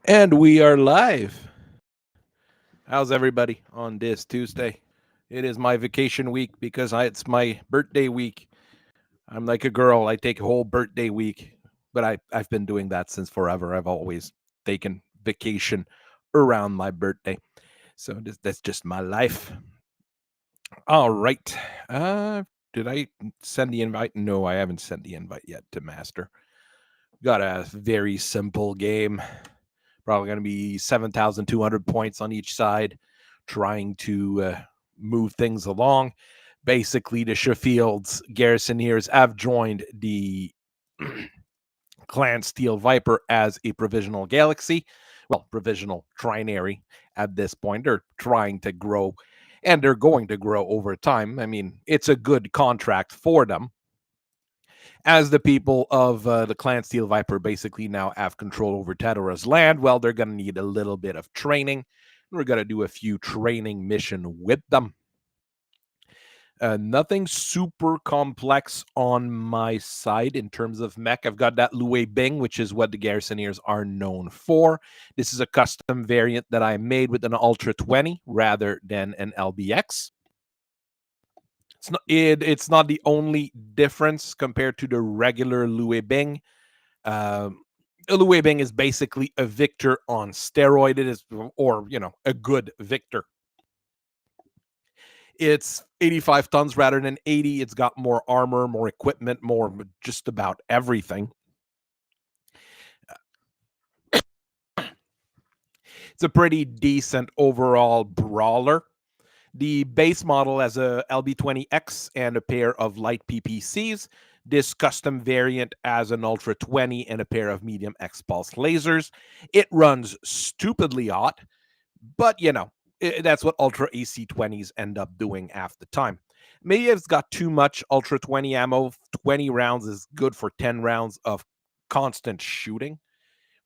And we are live. How's everybody on this Tuesday? It is my vacation week because it's my birthday week. I'm like a girl. I take a whole birthday week, but I've been doing that since forever. I've always taken vacation around my birthday. So that's just my life. All right. Did I send the invite? No, I haven't sent the invite yet to Master. Got a very simple game. Probably going to be 7,200 points on each side, trying to move things along. Basically, the Schofield's Garrisoneers have joined the Clan Steel Viper as a provisional galaxy. Well, provisional trinary at this point. They're trying to grow, and they're going to grow over time. I mean, it's a good contract for them, as the people of the Clan Steel Viper basically now have control over Thadora's land. Well, they're going to need a little bit of training. We're going to do a few training mission with them. Nothing super complex on my side in terms of mech. I've got that Lue Bing, which is what the Garrisoneers are known for. This is a custom variant that I made with an Ultra 20 rather than an LBX. It's not the only difference compared to the regular Lue Bing. Lue Bing is basically a Victor on steroid. It is, or a good Victor. It's 85 tons rather than 80. It's got more armor, more equipment, more just about everything. It's a pretty decent overall brawler. The base model has a LB20X and a pair of light PPCs. This custom variant has an Ultra 20 and a pair of medium X pulse lasers. It runs stupidly hot, but that's what Ultra AC20s end up doing half the time. Maybe it's got too much Ultra 20 ammo. 20 rounds is good for 10 rounds of constant shooting,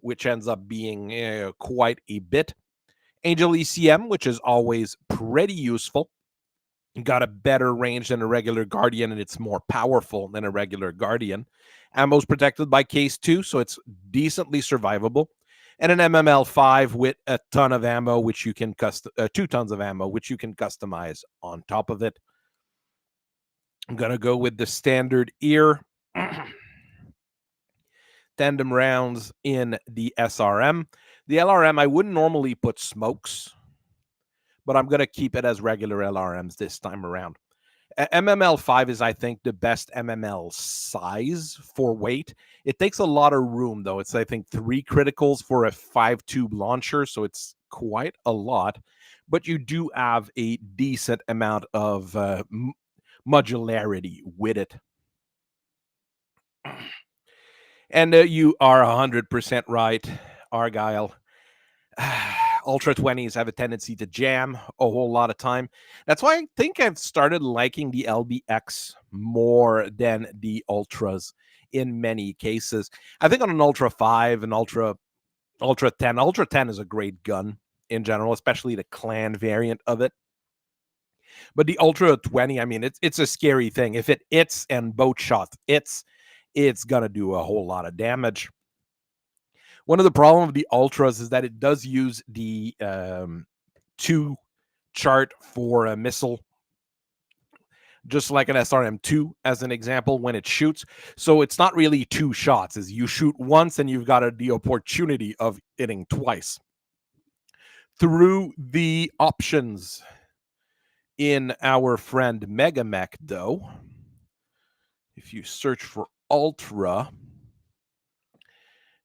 which ends up being quite a bit. Angel ECM, which is always pretty useful. Got a better range than a regular Guardian, and it's more powerful than a regular Guardian. Ammo's protected by Case 2, so it's decently survivable. And an MML5 with a ton of ammo, which you can 2 tons of ammo, which you can customize on top of it. I'm going to go with the standard ear. Tandem rounds in the SRM. The LRM, I wouldn't normally put smokes, but I'm going to keep it as regular LRMs this time around. MML5 is, I think, the best MML size for weight. It takes a lot of room, though. It's, I think, 3 criticals for a 5-tube launcher, so it's quite a lot. But you do have a decent amount of modularity with it. And you are 100% right, Argyle. Ultra 20s have a tendency to jam a whole lot of time. That's why I think I've started liking the LBX more than the Ultras in many cases. I think on an Ultra 5 and Ultra 10, Ultra 10 is a great gun in general, especially the clan variant of it. But the Ultra 20, I mean, it's a scary thing. If it hits and both shots it's going to do a whole lot of damage. One of the problems with the Ultras is that it does use the 2 chart for a missile, just like an SRM2 as an example when it shoots. So it's not really 2 shots. As you shoot once and you've got the opportunity of hitting twice. Through the options in our friend MegaMek, though, if you search for Ultra,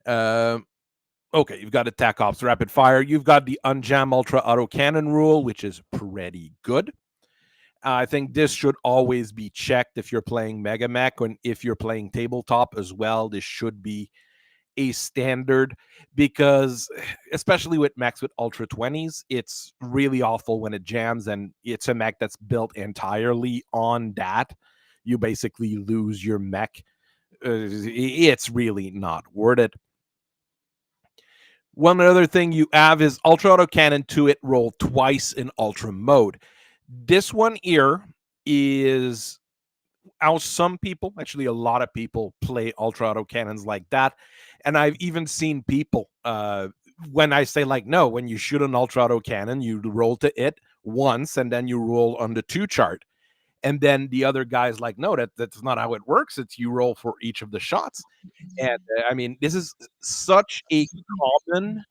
okay, you've got Attack Ops Rapid Fire. You've got the Unjam Ultra Autocannon rule, which is pretty good. I think this should always be checked if you're playing MegaMek, and if you're playing tabletop as well. This should be a standard, because especially with mechs with Ultra 20s, it's really awful when it jams, and it's a mech that's built entirely on that. You basically lose your mech. It's really not worth it. One other thing you have is Ultra Autocannon to it roll twice in Ultra mode. This one here is how some people, actually a lot of people, play Ultra Autocannons like that. And I've even seen people when I say like no, when you shoot an ultra auto cannon, you roll to it once and then you roll on the 2 chart. And then the other guy's like, no, that's not how it works. It's you roll for each of the shots. And I mean, this is such a common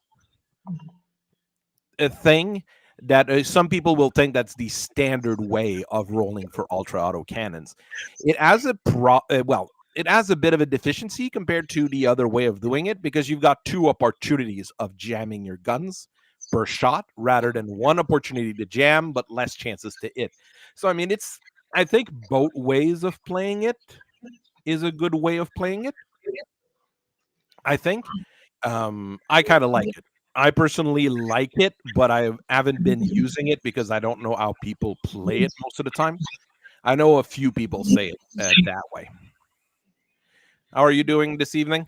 thing that some people will think that's the standard way of rolling for ultra auto cannons. It has it has a bit of a deficiency compared to the other way of doing it because you've got 2 opportunities of jamming your guns per shot rather than 1 opportunity to jam but less chances to hit. So I mean, I think both ways of playing it is a good way of playing it. I think I kind of like it. I personally like it, but I haven't been using it because I don't know how people play it most of the time. I know a few people say it that way. How are you doing this evening?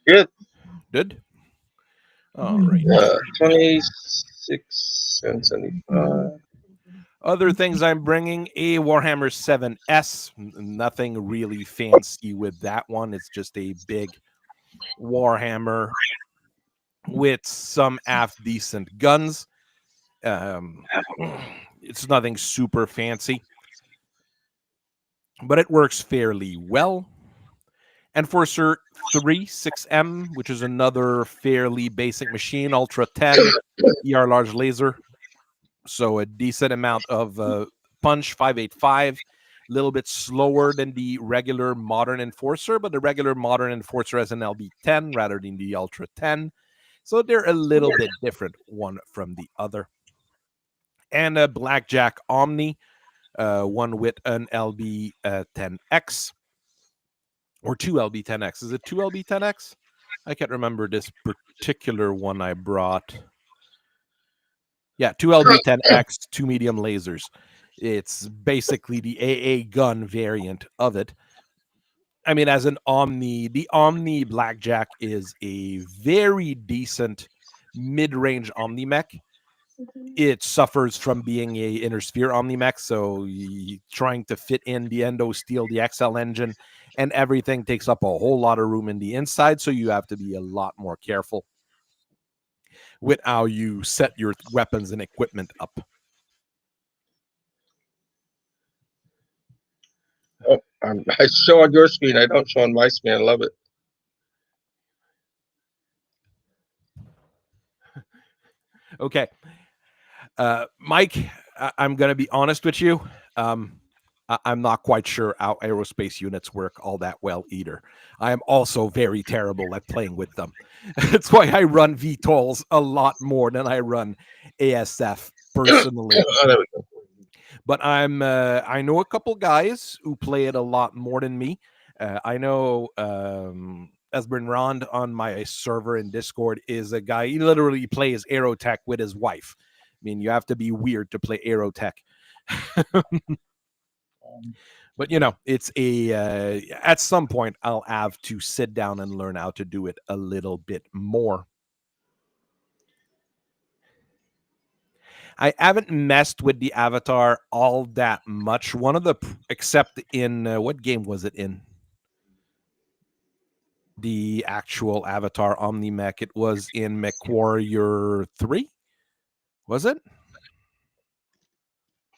Good. Good. All right. 26 and 75. Other things I'm bringing a Warhammer 7S. Nothing really fancy with that one. It's just a big Warhammer with some half decent guns. Um, it's nothing super fancy, but it works fairly well. And for Cert 3 6M, which is another fairly basic machine, Ultra 10, ER large laser. So a decent amount of punch, 585. A little bit slower than the regular Modern Enforcer, but the regular Modern Enforcer has an LB10 rather than the Ultra 10. So they're a little bit different one from the other. And a Blackjack Omni, one with an LB10X or 2 LB10X. Is it 2 LB10X? I can't remember this particular one I brought. Yeah, 2 LB10X, 2 medium lasers. It's basically the AA gun variant of it. I mean, as an Omni, the Omni Blackjack is a very decent mid-range Omni mech. It suffers from being a inner sphere omni-mech, so trying to fit in the endo steel, the XL engine, and everything takes up a whole lot of room in the inside, so you have to be a lot more careful with how you set your weapons and equipment up. Oh, I show on your screen. I don't show on my screen. I love it. Okay. Mike, I'm going to be honest with you. I'm not quite sure how aerospace units work all that well either. I am also very terrible at playing with them. That's why I run VTOLs a lot more than I run ASF personally. Oh, there we go. But I know a couple guys who play it a lot more than me. I know Esbern Rond on my server in Discord is a guy. He literally plays Aerotech with his wife. I mean, you have to be weird to play Aerotech. But you know, it's a at some point I'll have to sit down and learn how to do it a little bit more. I haven't messed with the Avatar all that much. One of the except in what game was it in? The actual Avatar Omni-Mech. It was in Mechwarrior 3. Was it?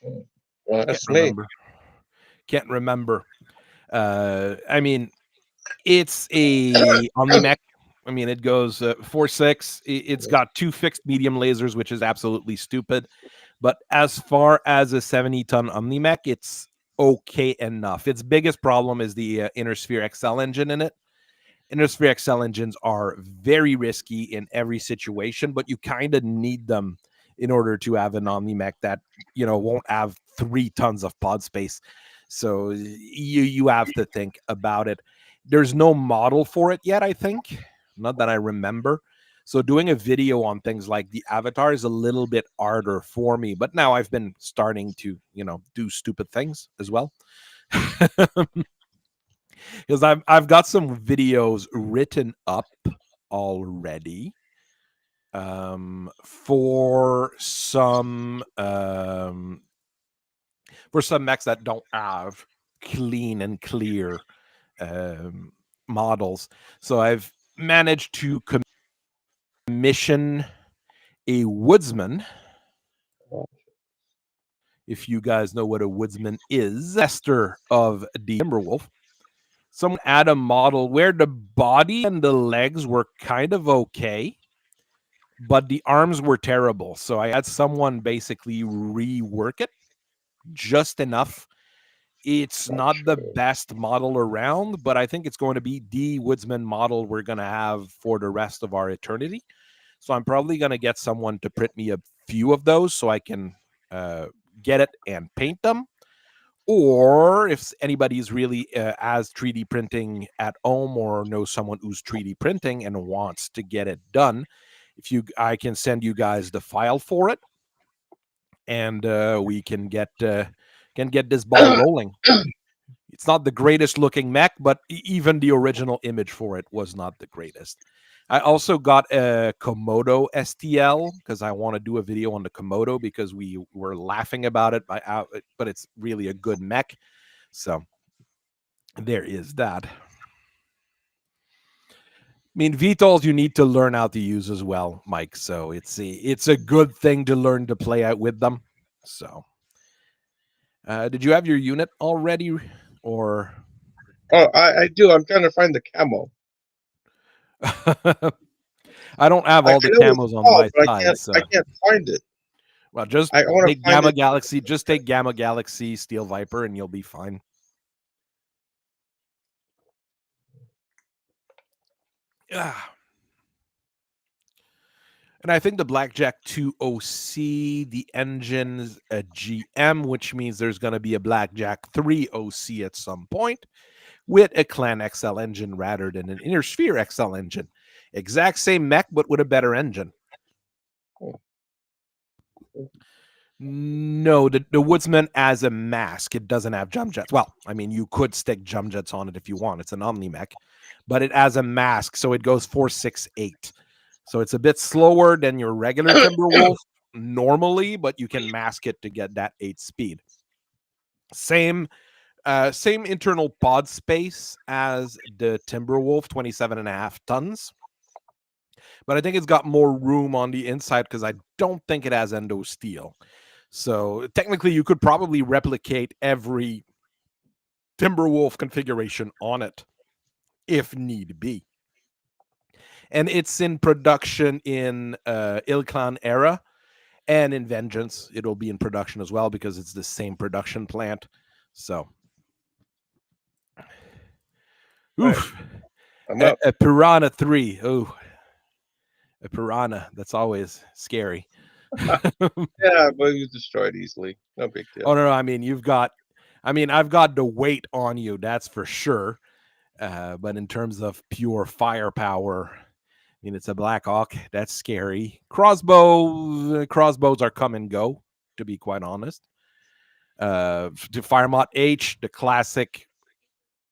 Well, Can't that's me. remember. Can't remember. I mean, it's a Omni-Mech. I mean, it goes 4.6. It's got 2 fixed medium lasers, which is absolutely stupid. But as far as a 70-ton Omni-Mech, it's okay enough. Its biggest problem is the Inner Sphere XL engine in it. Inner Sphere XL engines are very risky in every situation, but you kind of need them in order to have an Omni-Mech that, you know, won't have 3 tons of pod space. So you have to think about it. There's no model for it yet, I think. Not that I remember. So doing a video on things like the Avatar is a little bit harder for me. But now I've been starting to, you know, do stupid things as well. Because I've got some videos written up already for some mechs that don't have clean and clear models. So I've managed to commission a woodsman. If you guys know what a woodsman is, Esther of the Timberwolf. Someone add a model where the body and the legs were kind of okay, but the arms were terrible. So I had someone basically rework it just enough. It's not the best model around, but I think it's going to be the woodsman model we're going to have for the rest of our eternity. So I'm probably going to get someone to print me a few of those so I can get it and paint them. Or if anybody's really as 3D printing at home or knows someone who's 3D printing and wants to get it done, I can send you guys the file for it, and we can get this ball rolling. It's not the greatest looking mech, but even the original image for it was not the greatest. I also got a Komodo STL because I want to do a video on the Komodo because we were laughing about it, but it's really a good mech. So there is that. I mean, VTOLs you need to learn how to use as well, Mike. So it's a good thing to learn to play out with them. So, did you have your unit already, or? Oh, I do. I'm trying to find the camo. I don't have all the camos on my side, so I can't find it. Well, just take Gamma Galaxy. Just take Gamma Galaxy Steel Viper, and you'll be fine. And I think the Blackjack 2 OC, the engine's a GM, which means there's going to be a Blackjack 3 OC at some point with a Clan XL engine rather than an Inner Sphere XL engine. Exact same mech, but with a better engine. No, the Woodsman as a mask, it doesn't have jump jets. Well, I mean, you could stick jump jets on it if you want. It's an Omni mech, but it has a mask, so it goes 4.68. So it's a bit slower than your regular Timberwolf normally, but you can mask it to get that 8 speed. Same internal pod space as the Timberwolf, 27.5 tons. But I think it's got more room on the inside because I don't think it has endo steel. So technically, you could probably replicate every Timberwolf configuration on it if need be. And it's in production in Ilklan era and in Vengeance. It'll be in production as well because it's the same production plant. So, oof. Right. A Piranha 3. Oh, a Piranha. That's always scary. Yeah, but you destroyed easily. No big deal. Oh, no. I've got the weight on you. That's for sure. But in terms of pure firepower, I mean, it's a Black Hawk. That's scary. Crossbows are come and go, to be quite honest. To Firemont H, the classic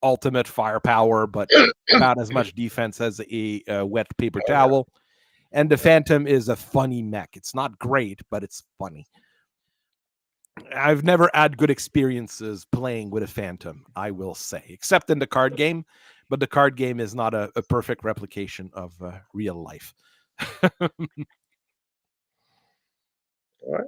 ultimate firepower, but about as much defense as a wet paper towel. And the Phantom is a funny mech. It's not great, but it's funny. I've never had good experiences playing with a Phantom, I will say, except in the card game. But the card game is not a perfect replication of real life. All right.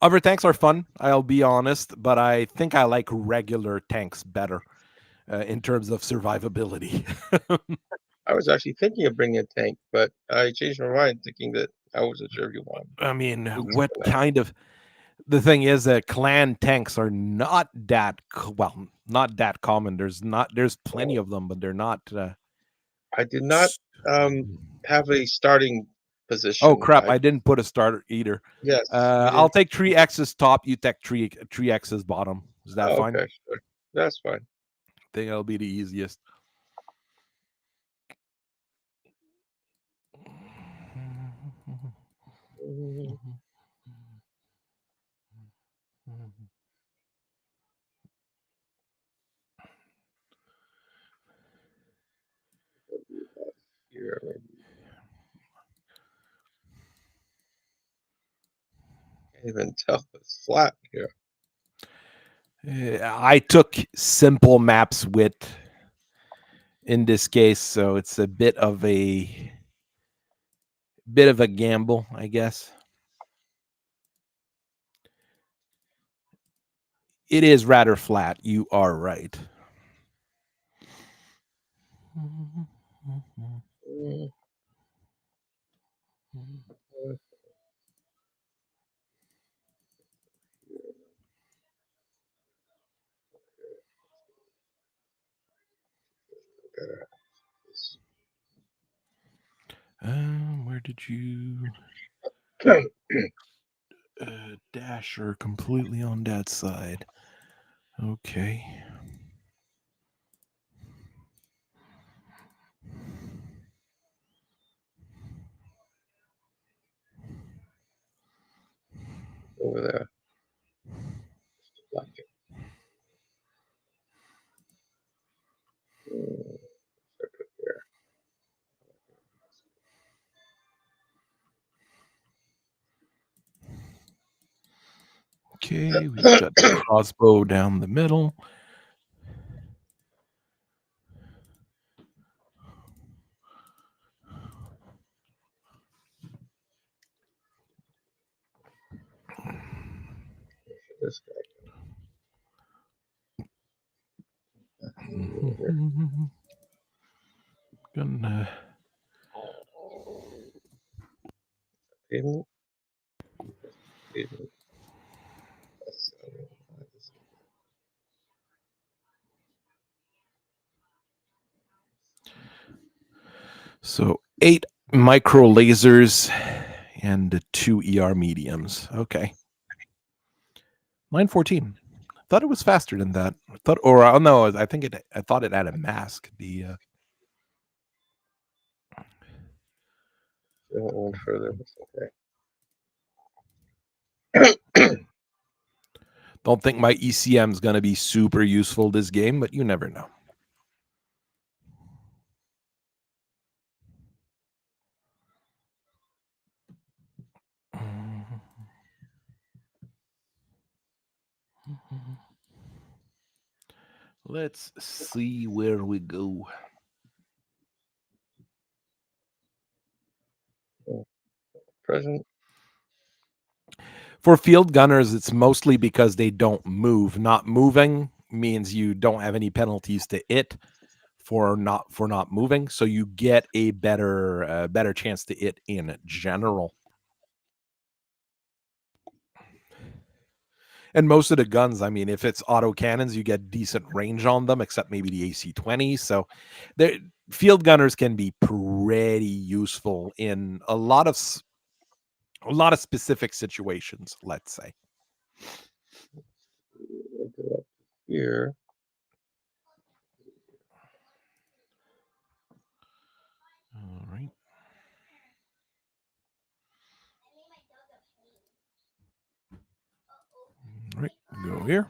Other tanks are fun, I'll be honest, but I think I like regular tanks better in terms of survivability. I was actually thinking of bringing a tank, but I changed my mind thinking that I wasn't sure if you wanted. I mean, what kind of... The thing is that clan tanks are not that not that common. There's plenty of them, but they're not. I did not have a starting position. Oh crap! I didn't put a starter either. Yes. I'll take 3X's top. You take 3X's bottom. Is that fine? Okay, sure. That's fine. I think that'll be the easiest. Here, can't even tell it's flat here. I took simple maps in this case, so it's a bit of a Bit of a gamble, I guess. It is rather flat. You are right. Mm, Where did you Dasher completely on Dad's side? Okay. over there. Like it. Here. Okay, we've got the crossbow down the middle. This guy. Gonna Pavement. Pavement. That's, So 8 micro lasers and 2 ER mediums. Okay. 914. Thought it was faster than that. I thought, or no, I think it. I thought it had a mask. The it went further. It's okay. don't think my ECM is going to be super useful this game, but you never know. Let's see where we go. Present. For field gunners, it's mostly because they don't move. Not moving means you don't have any penalties to it for not moving, so you get a better chance to it in general. And most of the guns, I mean, if it's auto cannons, you get decent range on them, except maybe the AC-20. So, the field gunners can be pretty useful in a lot of specific situations. Let's say. Go up here. All right. All right. Go here.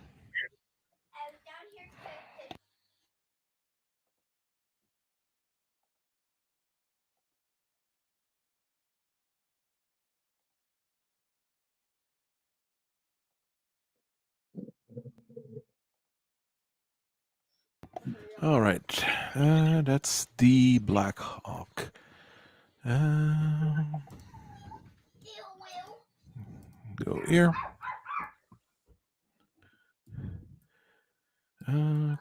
All right. That's the Black Hawk. Go here.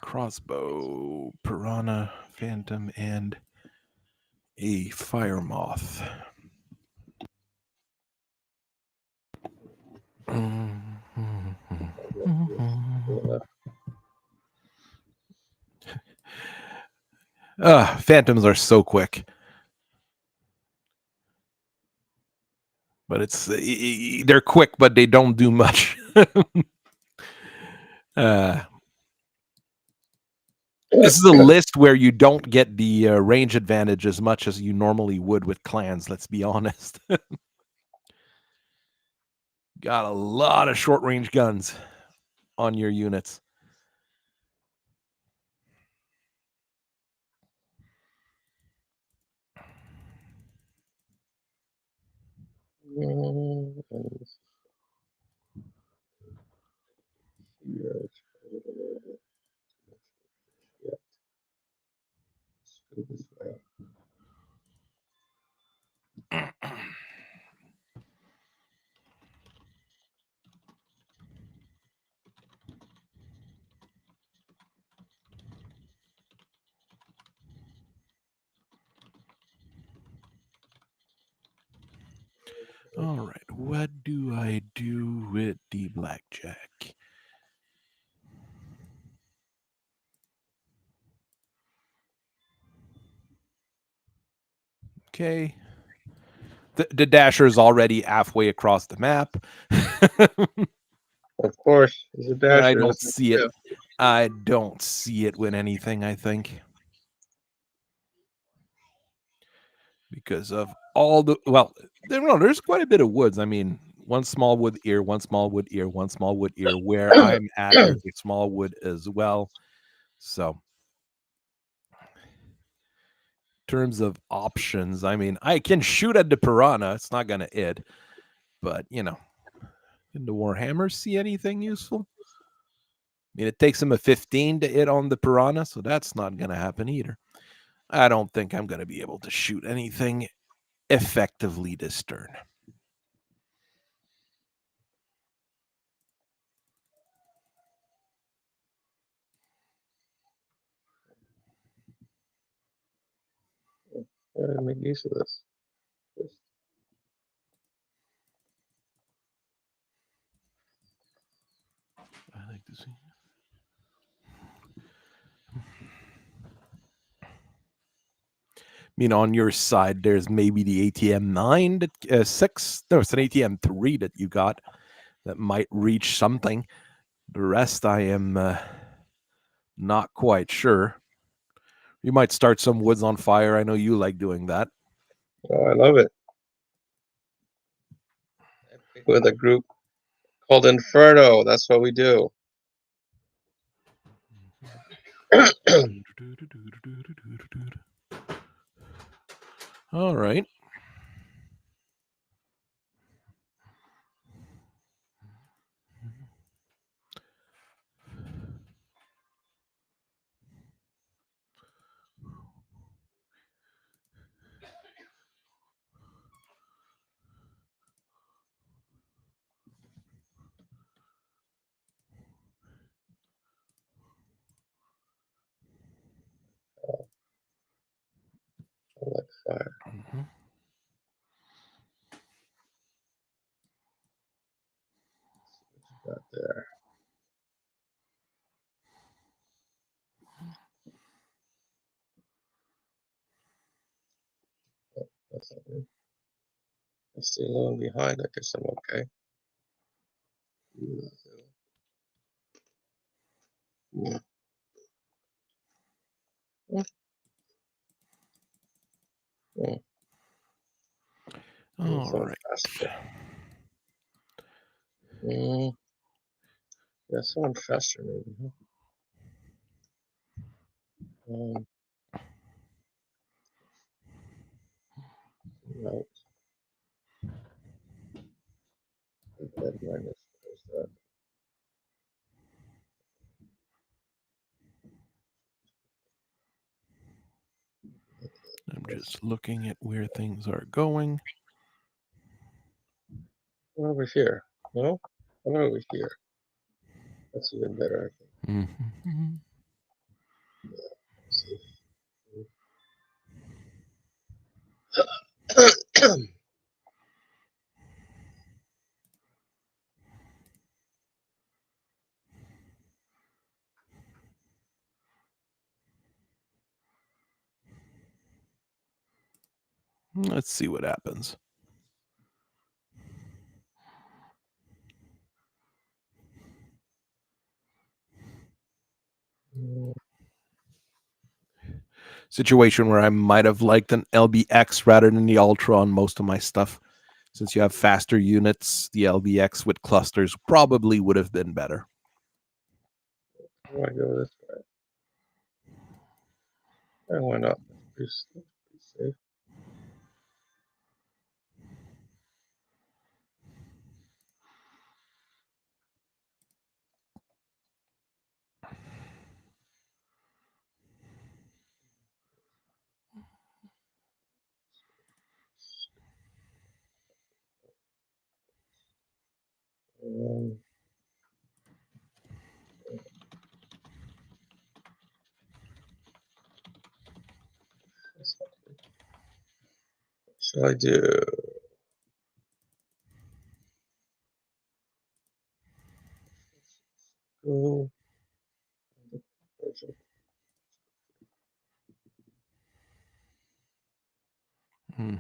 Crossbow, Piranha, Phantom, and a Fire Moth. Phantoms are so quick. But it's they're quick, but they don't do much. This is a list where you don't get the range advantage as much as you normally would with clans. Let's be honest. Got a lot of short range guns on your units. All right, what do I do with the blackjack? Okay. The dasher is already halfway across the map. Of course, he's a dasher. I don't see it. I don't see it with anything, I think. Because of all the, well, there's quite a bit of woods. I mean, one small wood ear, one small wood ear, one small wood ear. Where I'm at, there's a small wood as well. So, in terms of options, I mean, I can shoot at the piranha. It's not going to hit. But, can the Warhammer see anything useful? I mean, it takes him a 15 to hit on the piranha, so that's not going to happen either. I don't think I'm going to be able to shoot anything effectively this turn. Make use of this. I like to see. I mean, on your side, there's maybe the ATM 9, 6. No, it's an ATM 3 that you got that might reach something. The rest, I am not quite sure. You might start some woods on fire. I know you like doing that. Oh, I love it. With a group called Inferno. That's what we do. All right. I like fire. Mm-hmm. Got there. Oh, that's not good. I stay low and behind. I guess I'm okay. Yeah. Yeah. All right. Yeah, someone faster maybe. Right. That minus that. I'm just looking at where things are going. Over here. No? I'm over here. That's even better, I think. Mm-hmm. Let's see what happens. Situation where I might have liked an LBX rather than the Ultra on most of my stuff. Since you have faster units, the LBX with clusters probably would have been better. I want to go this way. Why not? That's pretty safe. What shall I do? Kind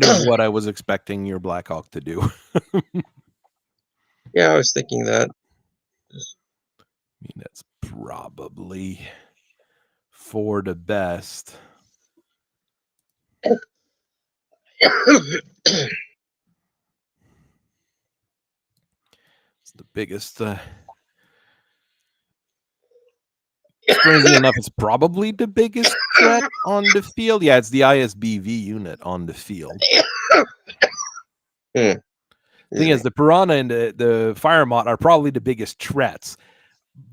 of what I was expecting your Black Hawk to do. Yeah, I was thinking that. I mean, that's probably for the best. It's the biggest. Strangely enough, it's probably the biggest threat on the field. Yeah, it's the ISBV unit on the field. Thing is, the Piranha and the Fire Moth are probably the biggest threats,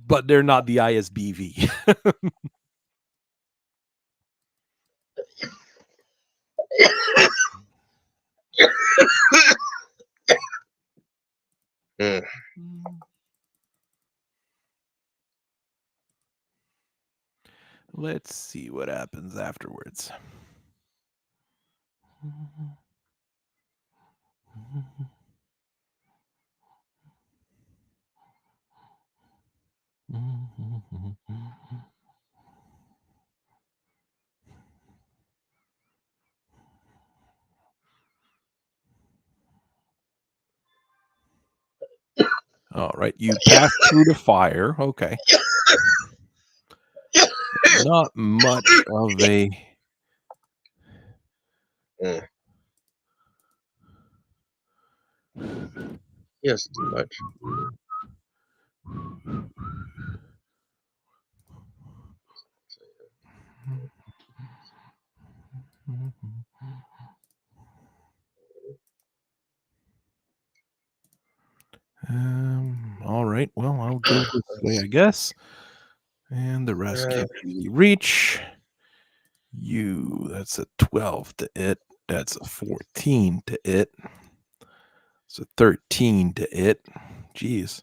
but they're not the ISBV. Let's see what happens afterwards. All right, you pass through the fire. Okay. Not much of a. Yes, too much. All right. Well, I'll go this way, I guess. And the rest can't really reach. That's a 12 to it. That's a 14 to it. It's a 13 to it. Jeez.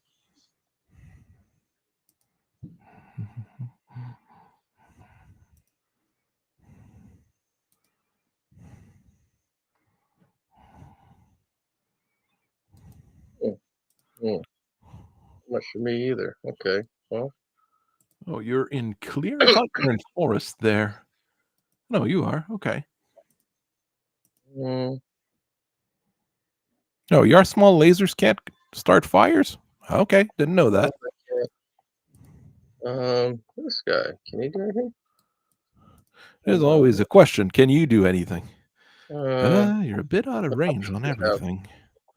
Much for me either. Okay. Well. Oh, you're in clear? I thought you were in forest there. No, you are. Okay. No, your small lasers can't start fires? Okay, didn't know that. This guy, can he do anything? There's always a question. Can you do anything? You're a bit out of range on everything.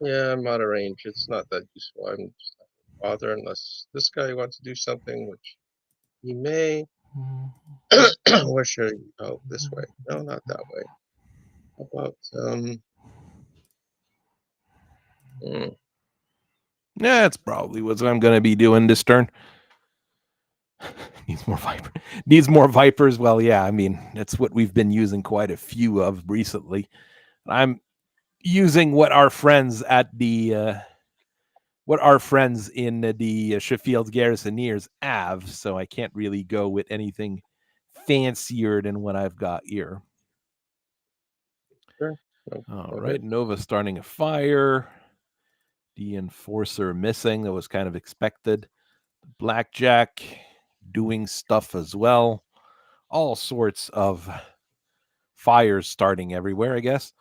Yeah, I'm out of range. It's not that useful. I'm just not gonna bother unless this guy wants to do something, which he may. Where should he go? This way? No, not that way. How about Yeah, that's probably what I'm going to be doing this turn. Needs more viper. Needs more vipers. Well, yeah, I mean that's what we've been using quite a few of recently. I'm using what our friends at the what our friends in the Schofield Garrisoneers have, so I can't really go with anything fancier than what I've got here. Sure. All right, Nova starting a fire. The Enforcer missing. That was kind of expected. Blackjack doing stuff as well. All sorts of fires starting everywhere, I guess.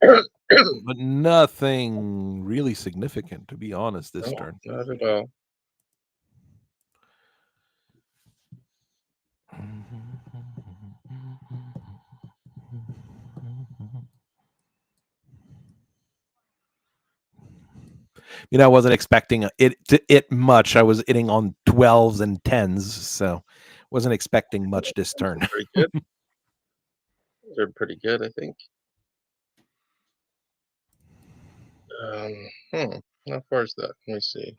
But nothing really significant, to be honest, this turn. Not at all. You know, I wasn't expecting it much. I was hitting on 12s and 10s, so wasn't expecting much this turn. Very good. They're pretty good, I think. How far is that? Let me see.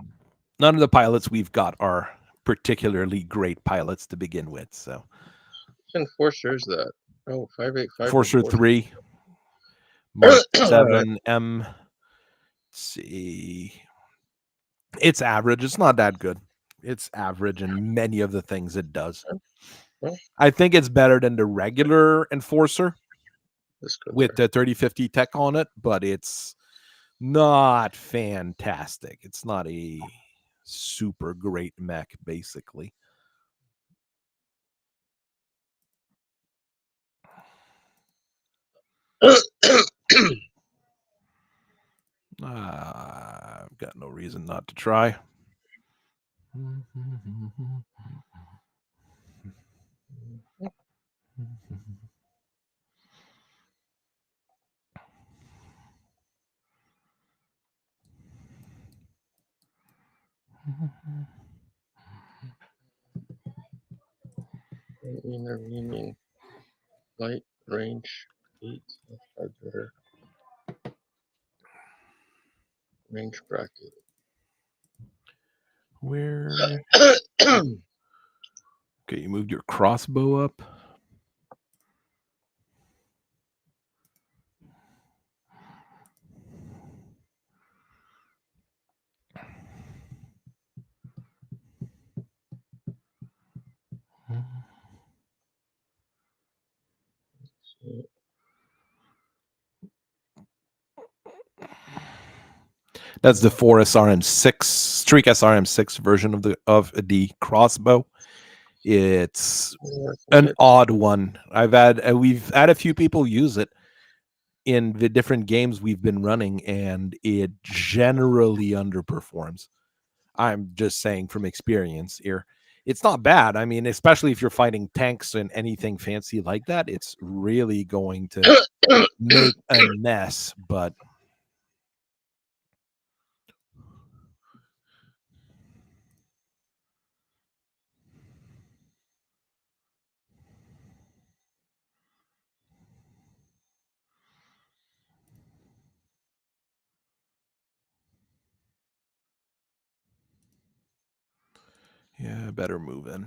None of the pilots we've got are particularly great pilots to begin with. So, Which Enforcer is that? Oh, 585. Enforcer 3, Mark 7, M. Let's see. It's average. It's not that good. It's average in many of the things it does. I think it's better than the regular Enforcer with the 3050 tech on it, but it's not fantastic. It's not a super great mech, basically. I've got no reason not to try. Intervening light range 8. That's probably better. Range bracket. Where? Okay, you moved your crossbow up. That's the 4 SRM6 Streak SRM6 version of the crossbow. It's an odd one. We've had a few people use it in the different games we've been running, and it generally underperforms. I'm just saying from experience here. It's not bad. I mean, especially if you're fighting tanks and anything fancy like that, it's really going to make a mess. But yeah, better move in.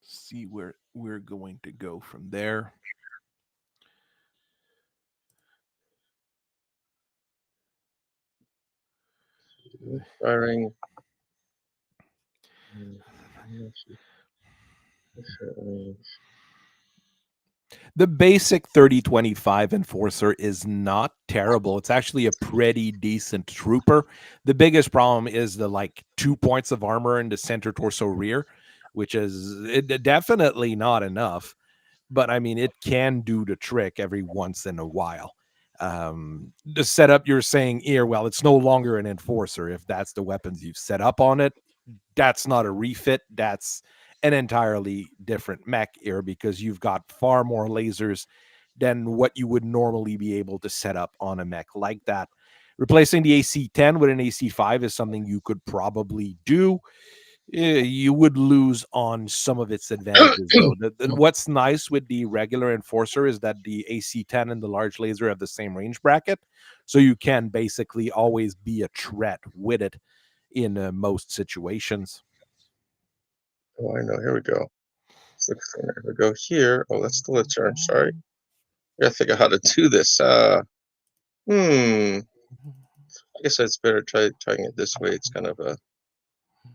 See where we're going to go from there. Firing. The basic 30-25 enforcer is not terrible. It's actually a pretty decent trooper. The biggest problem is the 2 points of armor in the center torso rear, which is definitely not enough. But I mean, it can do the trick every once in a while. The setup you're saying here, well, it's no longer an enforcer if that's the weapons you've set up on it. That's not a refit. That's an entirely different mech here because you've got far more lasers than what you would normally be able to set up on a mech like that. Replacing the AC-10 with an AC-5 is something you could probably do. You would lose on some of its advantages, though. What's nice with the regular enforcer is that the AC-10 and the large laser have the same range bracket, so you can basically always be a threat with it in most situations. Oh, I know. Here we go. Here we go here. Oh, that's still a turn. Sorry. I gotta think of how to do this. I guess it's better trying it this way. It's kind of a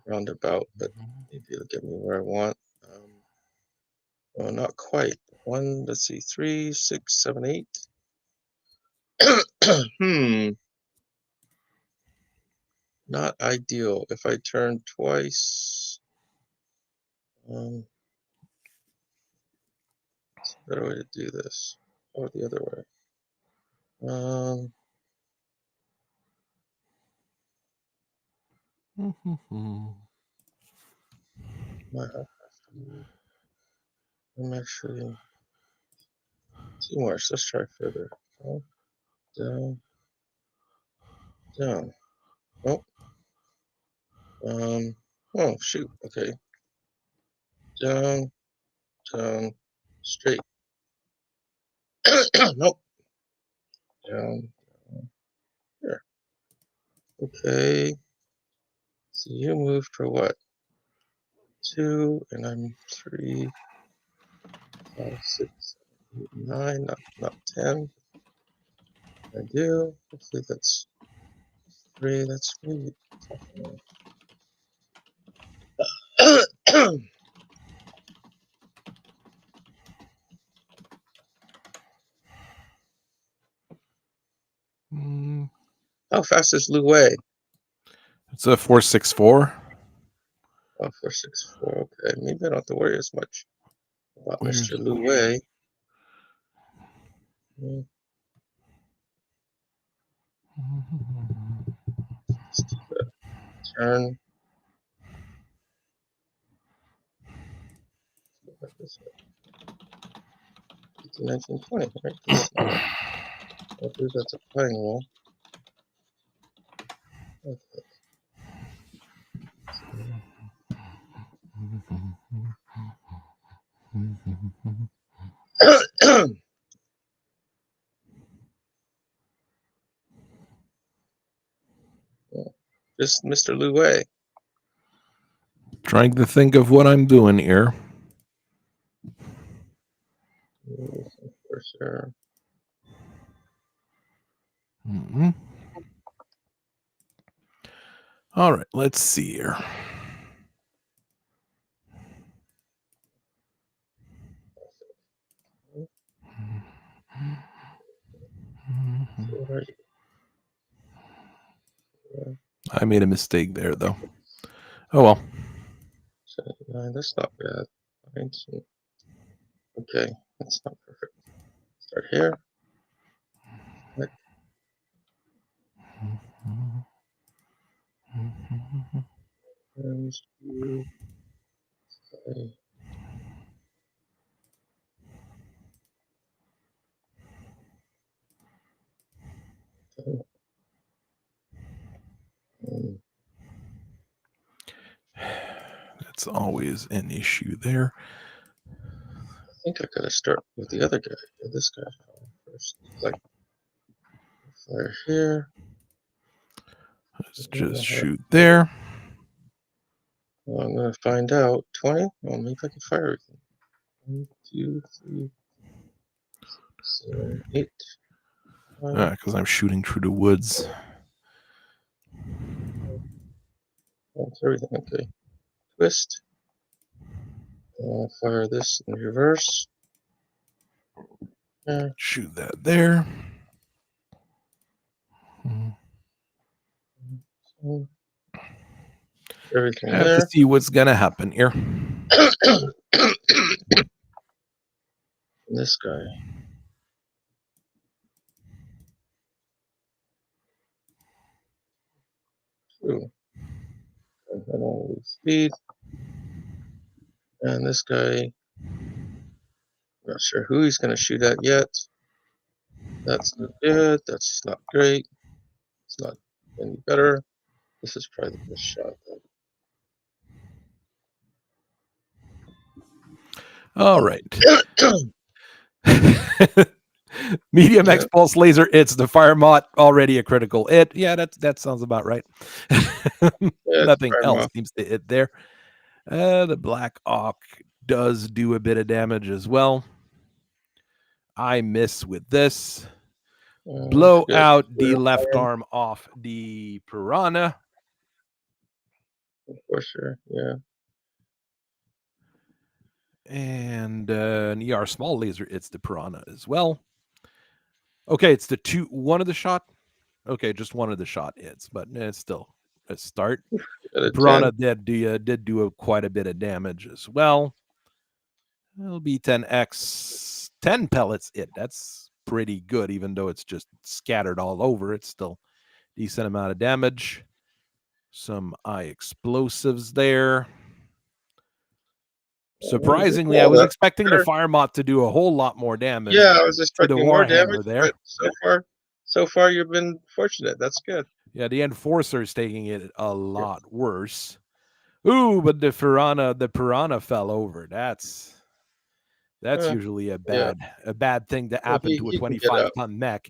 roundabout, but maybe it'll get me where I want. Well, not quite. 1, let's see, 3, 6, 7, 8. Not ideal. If I turn twice, it's a better way to do this. Or the other way. I'm actually 2 more. So let's try further. Down, down. Oh. Oh shoot. Okay. Down, down, straight. Nope. Down, here. Okay. So you moved for what? 2, and I'm 3, 5, 6, 7, 8, 9. Not 10. I do. Hopefully that's 3. That's me. How fast is Lu Wei? It's a 464. Oh, 464. Okay, maybe I don't have to worry as much about Mr. Lu Wei. Mm, turn. Go back this way. 1920, right? That's a playing role. Okay. Just Mr. Lu Wei. Trying to think of what I'm doing here. For sure. Mm-hmm. All right, let's see here. I made a mistake there, though. Oh well. That's not bad. Okay, that's not perfect. Start here. And you say, That's always an issue there. I think I gotta start with the other guy. This guy first. Like fire here. Let's just shoot there. Well, I'm gonna find out. 20? Well, maybe I can fire everything. 1, 2, 3, 7, 8. Because I'm shooting through the woods. That's everything. Okay. Twist. Fire this in reverse. Shoot that there. Everything I have there. to see what's gonna happen here. This guy. Ooh. I don't know speed. And this guy, not sure who he's going to shoot at yet. That's not good. That's not great. It's not any better. This is probably the best shot. All right. MegaMek pulse laser. It's the fire mott, already a critical hit. Yeah, that sounds about right. Nothing else seems to hit there. The Black Hawk does do a bit of damage as well. I miss with this. Blow out the left arm off the piranha. For sure, yeah. And an ER small laser, it's the piranha as well. Okay, it's the one of the shot. Okay, just one of the shot hits, but it's still a start. The piranha did do quite a bit of damage as well. It'll be 10x, 10 pellets hit. That's pretty good, even though it's just scattered all over. It's still a decent amount of damage. Some eye explosives there. Surprisingly, I was expecting the fire mott to do a whole lot more damage. Yeah, I was expecting the more damage there. But so far you've been fortunate. That's good. Yeah, the enforcer is taking it a lot worse. Ooh, but the piranha fell over. That's usually a bad thing to happen to a 25-ton mech.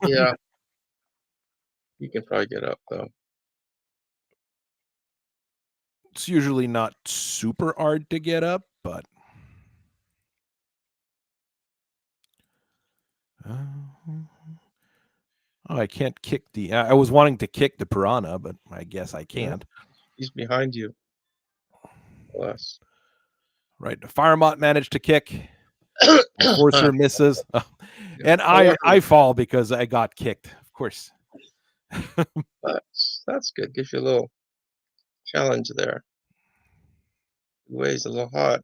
Yeah. You can probably get up though. It's usually not super hard to get up, but I can't kick the. I was wanting to kick the piranha, but I guess I can't. He's behind you. Alas. Right, the fire mott managed to kick. Enforcer misses, and I fall because I got kicked. Of course. That's good. Gives you a little challenge there. The way's a little hot.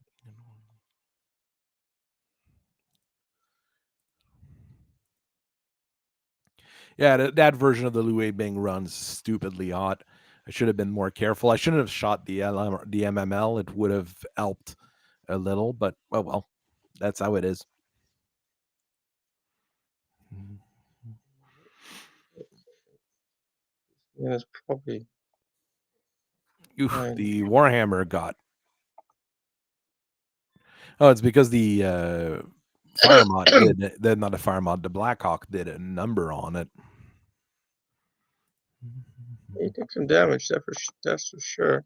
Yeah, that version of the Lue Bing runs stupidly hot. I should have been more careful. I shouldn't have shot the the MML. It would have helped a little, but oh well, that's how it is. Yeah, it's probably Oof, the Warhammer got. Oh, it's because the fire mod did. Then not a fire mod. The Blackhawk did a number on it. you took some damage. That's for sure.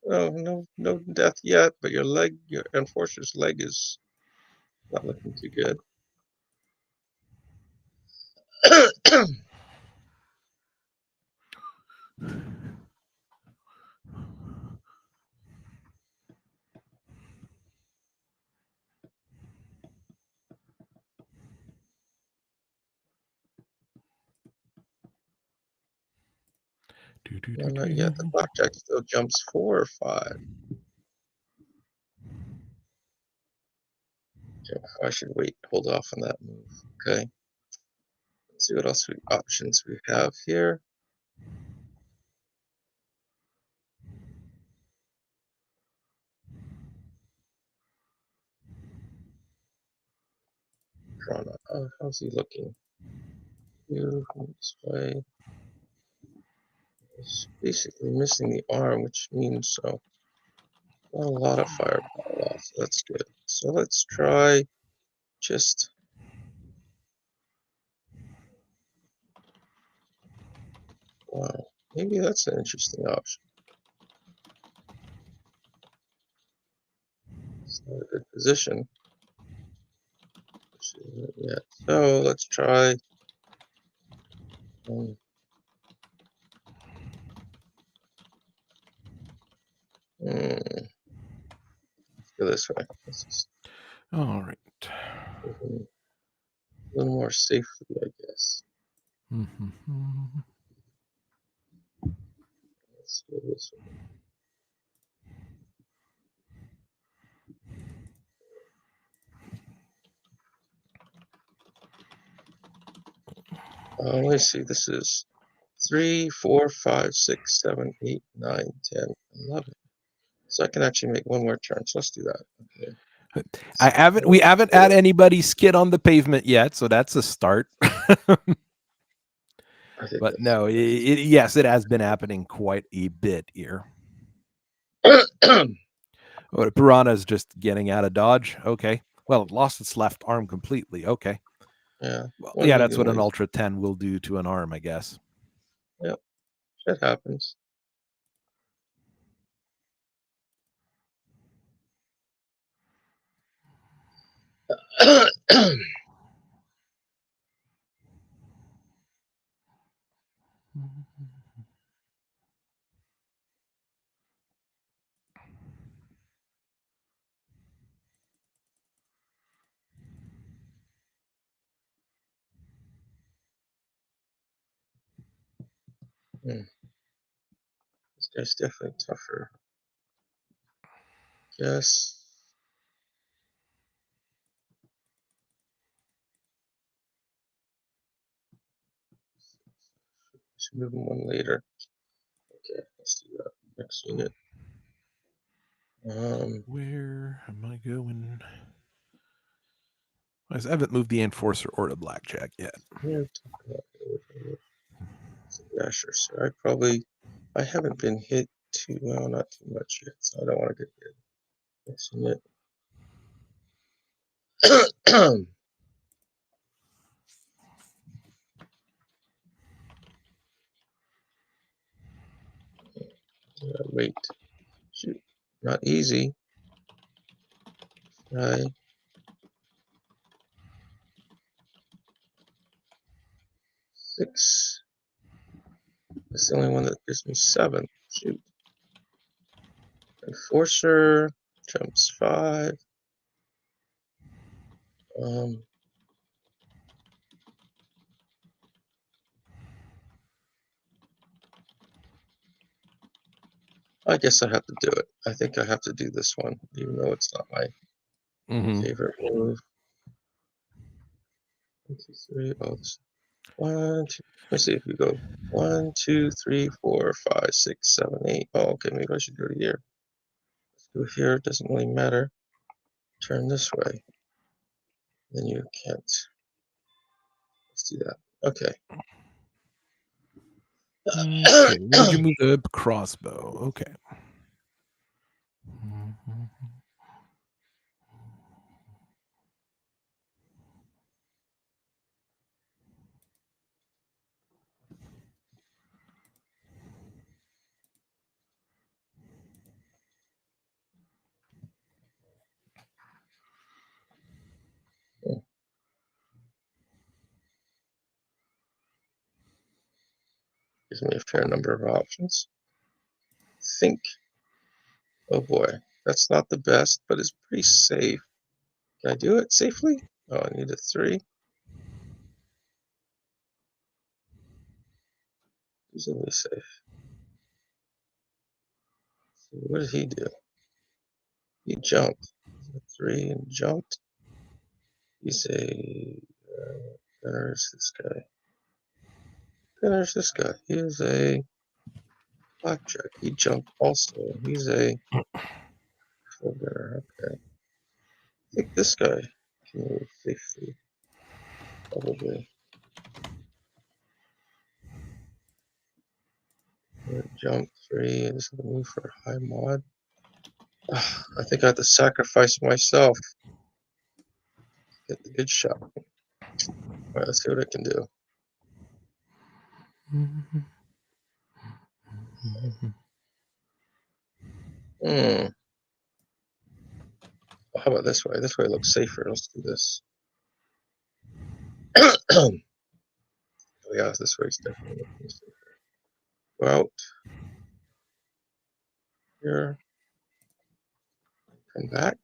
Oh, no death yet, but your Enforcer's leg is not looking too good. No, not yet. The blackjack still jumps 4 or 5. Okay, I should wait, hold off on that move. Okay. Let's see what else options we have here. Prana. Oh, how's he looking? You this way. He's basically missing the arm, which means not a lot of firepower left. So that's good. So let's try just. Wow, maybe that's an interesting option. It's not a good position. Yeah. So let's try. Let's go this way. All right. A little more safely, I guess. Let's go this way. Let's see. This is 3, 4, 5, 6, 7, 8, 9, 10, 11. So I can actually make one more turn. So let's do that. Okay. We haven't had anybody skid on the pavement yet, so that's a start. But no, yes, it has been happening quite a bit here. Oh, the Piranha's just getting out of dodge. Okay. Well, it lost its left arm completely. Okay. Yeah. Well, yeah, that's what an Ultra 10 will do to an arm, I guess. Yep. That happens. This guy's definitely tougher. Yes. Should move him one later. Okay, let's do that. Next unit. Where am I going? I haven't moved the Enforcer or the Blackjack yet. Yeah, sure. So I haven't been hit too well, not too much yet, so I don't want to get hit. Next unit. Wait. Shoot. Not easy. Try. 6. That's the only one that gives me 7. Shoot. Enforcer jumps 5. I guess I have to do it. I think I have to do this one, even though it's not my favorite move. 1, 2, 3. Oh, Let's see if we go 1, 2, 3, 4, 5, 6, 7, 8. Oh, okay, maybe I should go to here. Let's go here. It doesn't really matter. Turn this way. Then you can't. Let's do that. Okay. Okay, where'd you move the crossbow? Okay. Gives me a fair number of options. Think. Oh boy, that's not the best, but it's pretty safe. Can I do it safely? Oh, I need a 3. Easily safe. So what did he do? He jumped. He's a 3 and jumped. He's a. There's this guy. There's this guy. He is a blackjack. He jumped also. He's a full gunner. Okay. I think this guy can move safely. Probably. Jump 3. And this is the move for high mod. I think I have to sacrifice myself. Get the good shot. All right, let's see what I can do. How about this way? This way looks safer. Let's do this. Oh, yeah, this way is definitely looking safer. Go out here. Come back.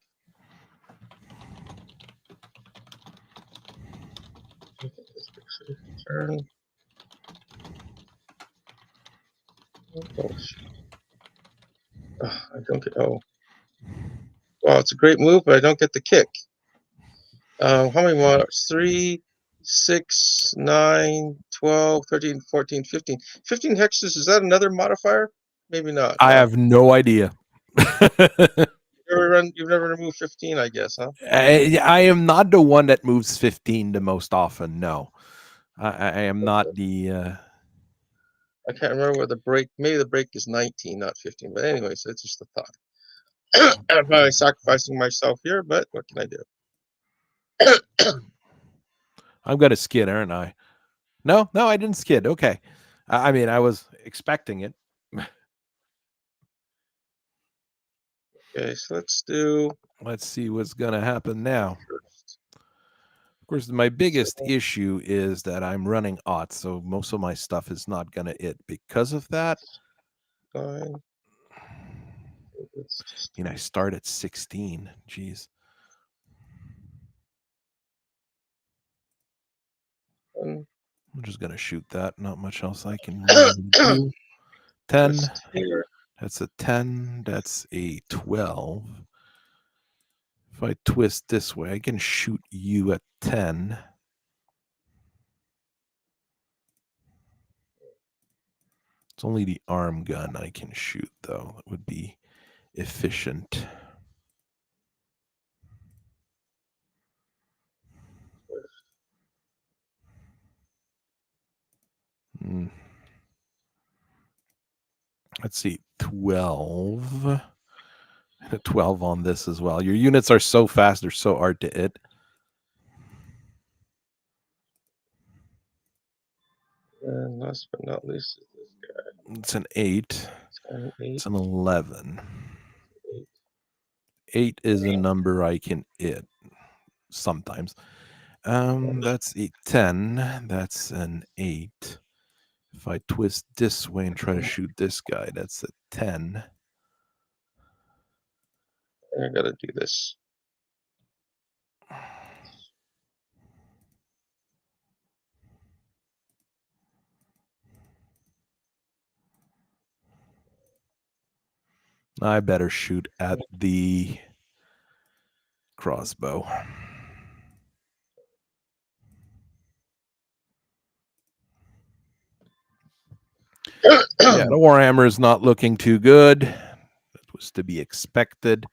Turn. Oh, I don't get. Oh. Wow, it's a great move, but I don't get the kick. How many more? 3, 6, 9, 12, 13, 14, 15. 15 hexes, is that another modifier? Maybe not. I have no idea. You've never removed 15, I guess, huh? I am not the one that moves 15 the most often. No, I am not the. I can't remember what the break. Maybe the break is 19, not 15. But anyways, it's just a thought. I'm probably sacrificing myself here, but what can I do? I'm gonna skid, aren't I? No, I didn't skid. Okay, I mean, I was expecting it. Okay, so let's do. Let's see what's gonna happen now. First. Of course, my biggest issue is that I'm running aught, so most of my stuff is not gonna hit because of that. Fine. I mean, I start at 16. Jeez. I'm just gonna shoot that. Not much else I can really do. 10. That's a 10. That's a 12. If I twist this way, I can shoot you at 10. It's only the arm gun I can shoot, though. That would be efficient. Let's see, 12. 12 on this as well. Your units are so fast, they're so hard to hit. And last but not least is this guy. It's an 8. It's an 11. 8 is a number I can hit sometimes. That's a 10. That's an 8. If I twist this way and try to shoot this guy, that's a 10. I gotta do this. I better shoot at the crossbow. Yeah, the Warhammer is not looking too good. That was to be expected.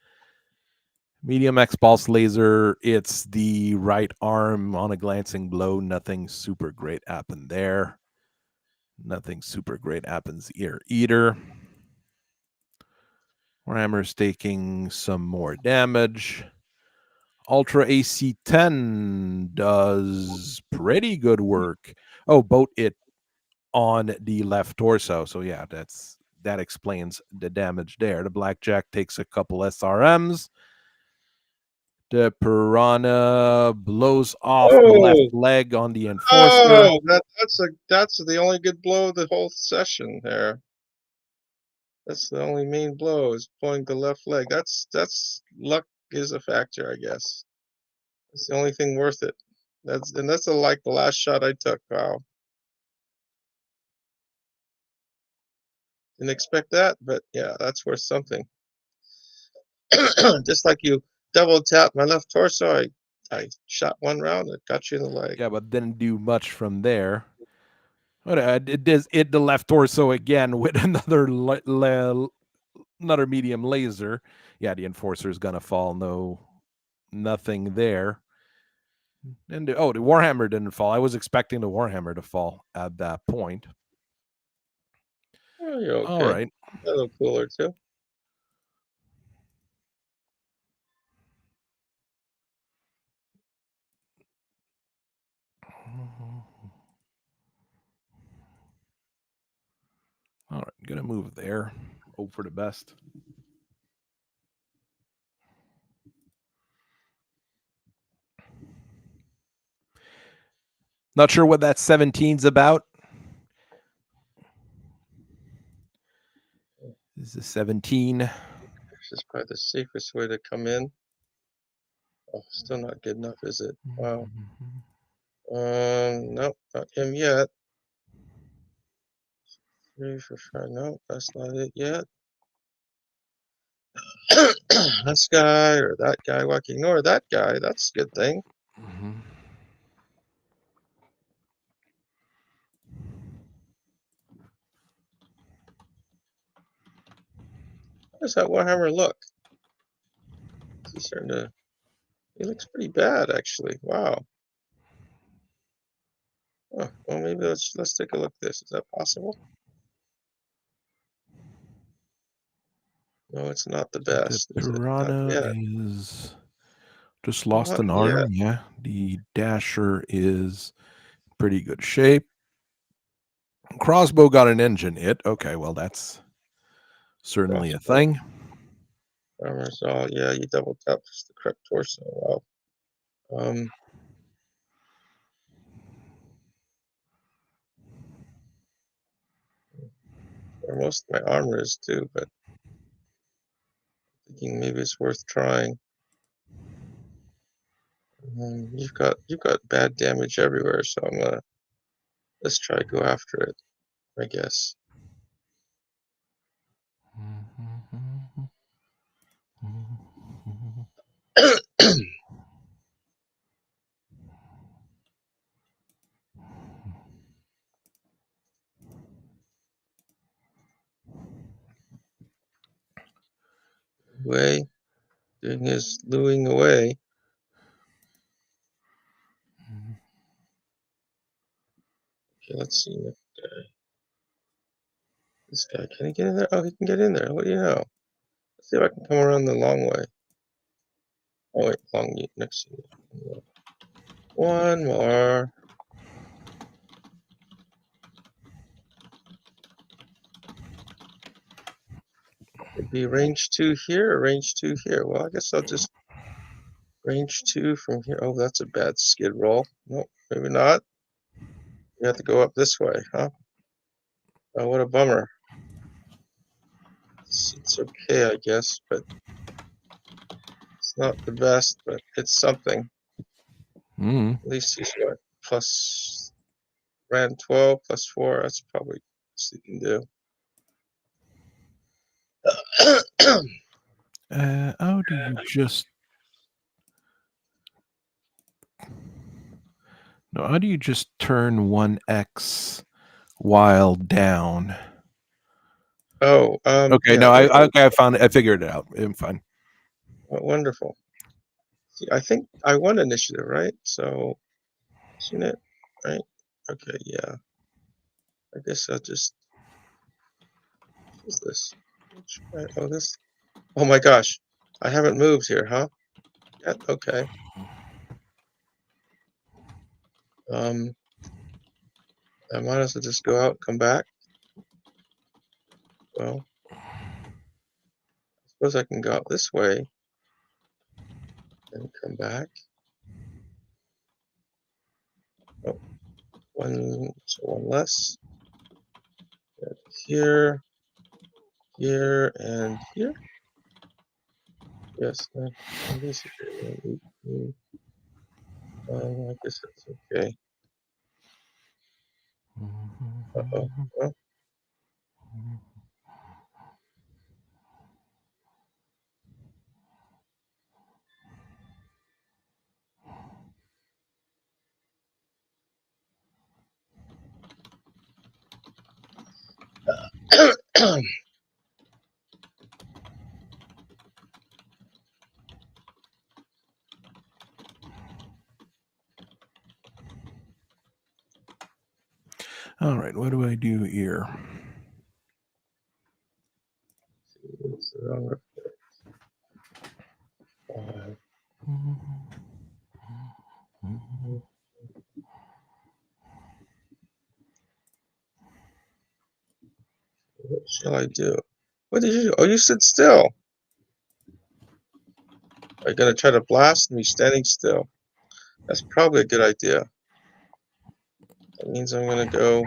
Medium X pulse laser, it's the right arm on a glancing blow. Nothing super great happened there. Nothing super great happens here either. Warhammer's taking some more damage. Ultra AC10 does pretty good work. Oh, boat it on the left torso. So yeah, that explains the damage there. The Blackjack takes a couple SRMs. The Piranha blows off the left Oh, leg on the Enforcer. oh, that's the only good blow of the whole session there. That's the only main blow is pulling the left leg. That's luck is a factor, I guess. It's the only thing worth it. That's like the last shot I took. Wow. Didn't expect that, but yeah, that's worth something. Just like you double tap my left torso, I shot one round, it got you in the leg. Yeah, but didn't do much from there. But it does hit the left torso again with another medium laser. Yeah, the Enforcer is gonna fall. No, nothing there. And the Warhammer didn't fall. I was expecting the Warhammer to fall at that point. Oh, you're okay. All right. A little cooler too. All right, gonna move there. Hope for the best. Not sure what that 17's about. This is 17. This is probably the safest way to come in. Oh, still not good enough, is it? Wow. Nope, not him yet. 3 for 5. Nope, that's not it yet. This guy or that guy. Well, I can ignore that guy. That's a good thing. How does that Warhammer look? He's starting to. He looks pretty bad, actually. Wow. Oh, well, maybe let's take a look at this. Is that possible? No, it's not the best. The Is it? Not Piranha yet. is just lost Not an yet. arm. Yeah. The Dasher is pretty good shape. Crossbow got an engine hit. Okay, well, that's certainly a thing. Armor's all, yeah, you double tap the correct torso. Wow. Or most of my armor is too, but thinking maybe it's worth trying. You've got bad damage everywhere, so I'm gonna let's try to go after it, I guess. Way doing his looing away. Okay, let's see. This guy, can he get in there? Oh, he can get in there. What do you know? Let's see if I can come around the long way. Oh wait, long next. One more. It'd be range 2 here or range 2 here. Well, I guess I'll just range 2 from here. Oh, that's a bad skid roll. Nope, maybe not. You have to go up this way, huh? Oh, what a bummer. It's okay, I guess, but it's not the best, but it's something. At least he's what? Plus ran 12 plus 4. That's probably what he can do. How do you just how do you just turn 1x while down? Oh, Okay, yeah, no, I found it. I figured it out. I'm fine. wonderful. See, I think I won initiative, right? So, isn't it? Right? Okay, yeah. I guess I'll just use this. Oh, this. Oh my gosh. I haven't moved here, huh? Yet? Okay. I might as well just go out, come back. Well, I suppose I can go out this way and come back. Oh, one less. Here, here, and here. Yes, basically. I guess that's okay. Uh-oh. Well, All right, what do I do here? it's the wrong report. What shall I do? What did you do? Oh, you stood still. Are you going to try to blast me standing still? That's probably a good idea. That means I'm going to go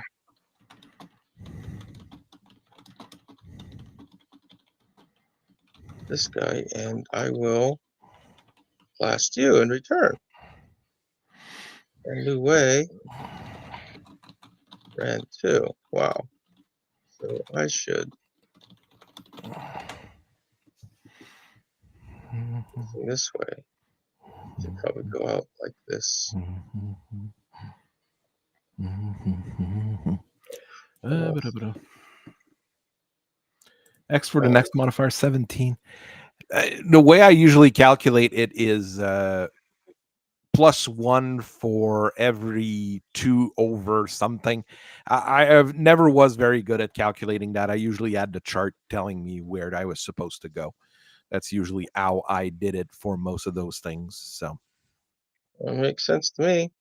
this guy, and I will blast you in return. And Lu Wei ran too. Wow. So I should this way. Should probably go out like this. X for the next modifier 17. The way I usually calculate it is +1 for every 2 over something. I have never was very good at calculating that. I usually had the chart telling me where I was supposed to go. That's usually how I did it for most of those things. So that makes sense to me.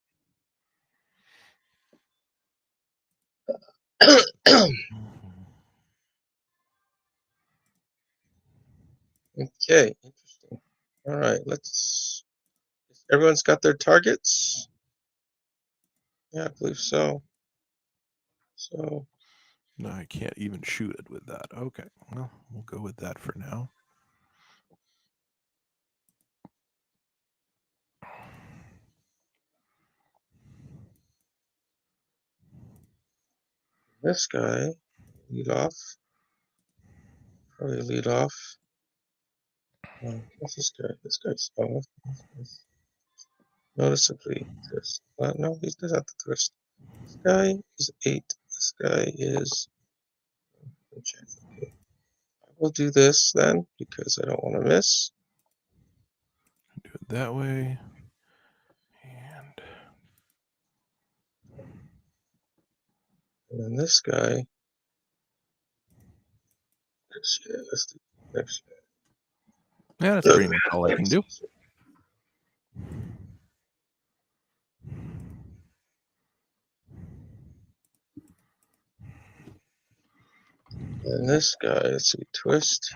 Okay, interesting. All right, let's. Everyone's got their targets. Yeah, I believe so. So no, I can't even shoot it with that. Okay, well, we'll go with that for now. this guy lead off. Probably lead off. What's this guy? This guy's noticeably twist. No, he doesn't have to twist. This guy is 8. This guy is. Okay. I will do this then because I don't want to miss. Do it that way. And then this guy. Let's do next year. Yeah, that's pretty much all I can do. And this guy, let's see, twist.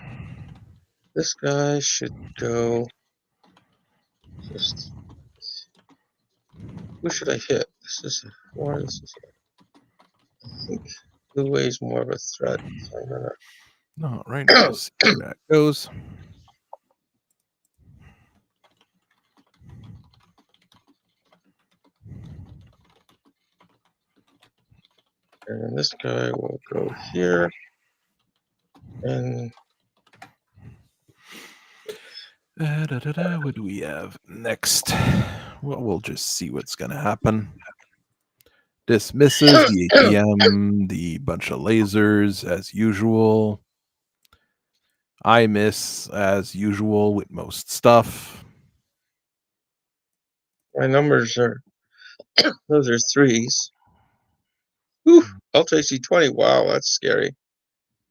This guy should go. Just. Who should I hit? This is a 4. This is a. I think Blue Way's more of a threat. So I'm gonna. No, right now, see where that goes. And then this guy will go here. And what do we have next? Well, we'll just see what's going to happen. Dismisses the ATM, the bunch of lasers as usual. I miss as usual with most stuff. My numbers are, those are threes. Ooh, LTC 20. Wow, that's scary.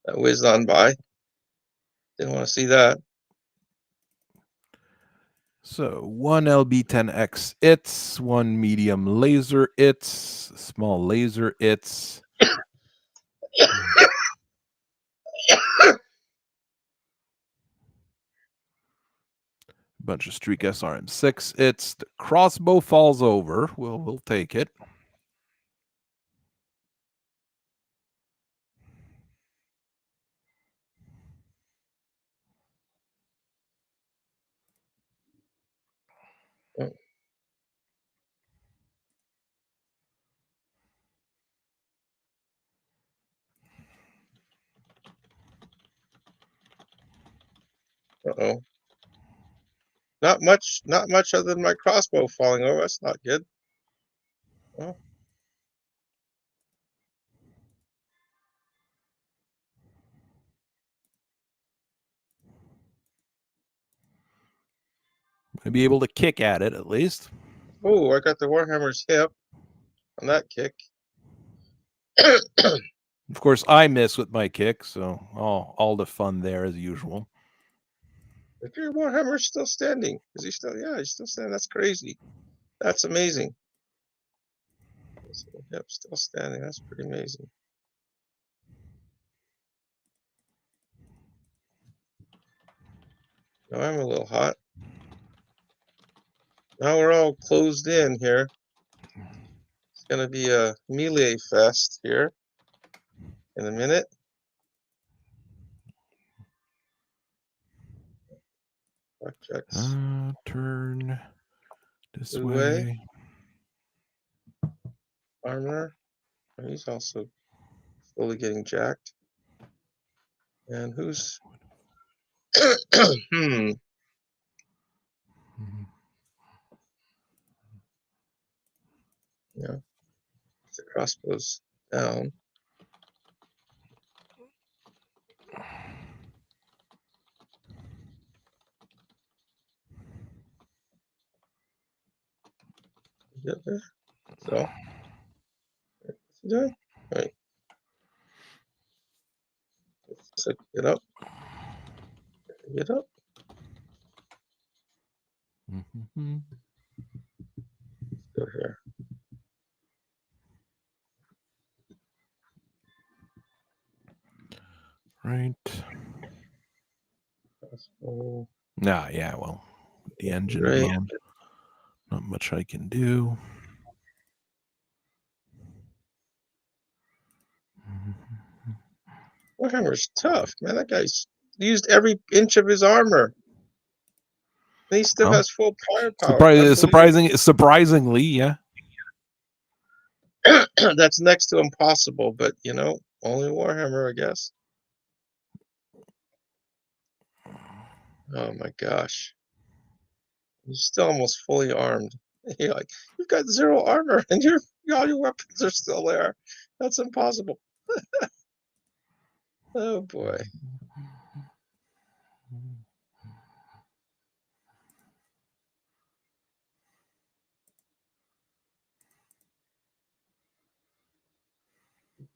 That whizzed on by. Didn't want to see that. So 1 LB10X its, 1 medium laser its, small laser its. Bunch of Streak SRM6 its. The crossbow falls over. We'll take it. Oh. Uh-oh. Not much other than my crossbow falling over. That's not good. Oh. I'll be able to kick at it at least. Oh, I got the Warhammer's hip on that kick. Of course, I miss with my kick, so all the fun there as usual. If your Warhammer's still standing, is he still? Yeah, he's still standing. That's crazy. That's amazing. Yep, still standing. That's pretty amazing. Now I'm a little hot. Now we're all closed in here. It's gonna be a melee fest here in a minute. Objects. Turn this Blue way. Armor. He's also slowly getting jacked. And who's Yeah. The crossbows down. Get there. So what's he doing? Right. So get up. Get up. Go here. Right. Crossbow. Nah, yeah, well, the engine Right. blown. Not much I can do. Warhammer's tough, man. That guy's used every inch of his armor. And he still has full firepower. Surprisingly, yeah. That's next to impossible, but you know, only Warhammer, I guess. Oh my gosh. He's still almost fully armed. You're like, you've got 0 armor and all your weapons are still there. That's impossible. Oh boy.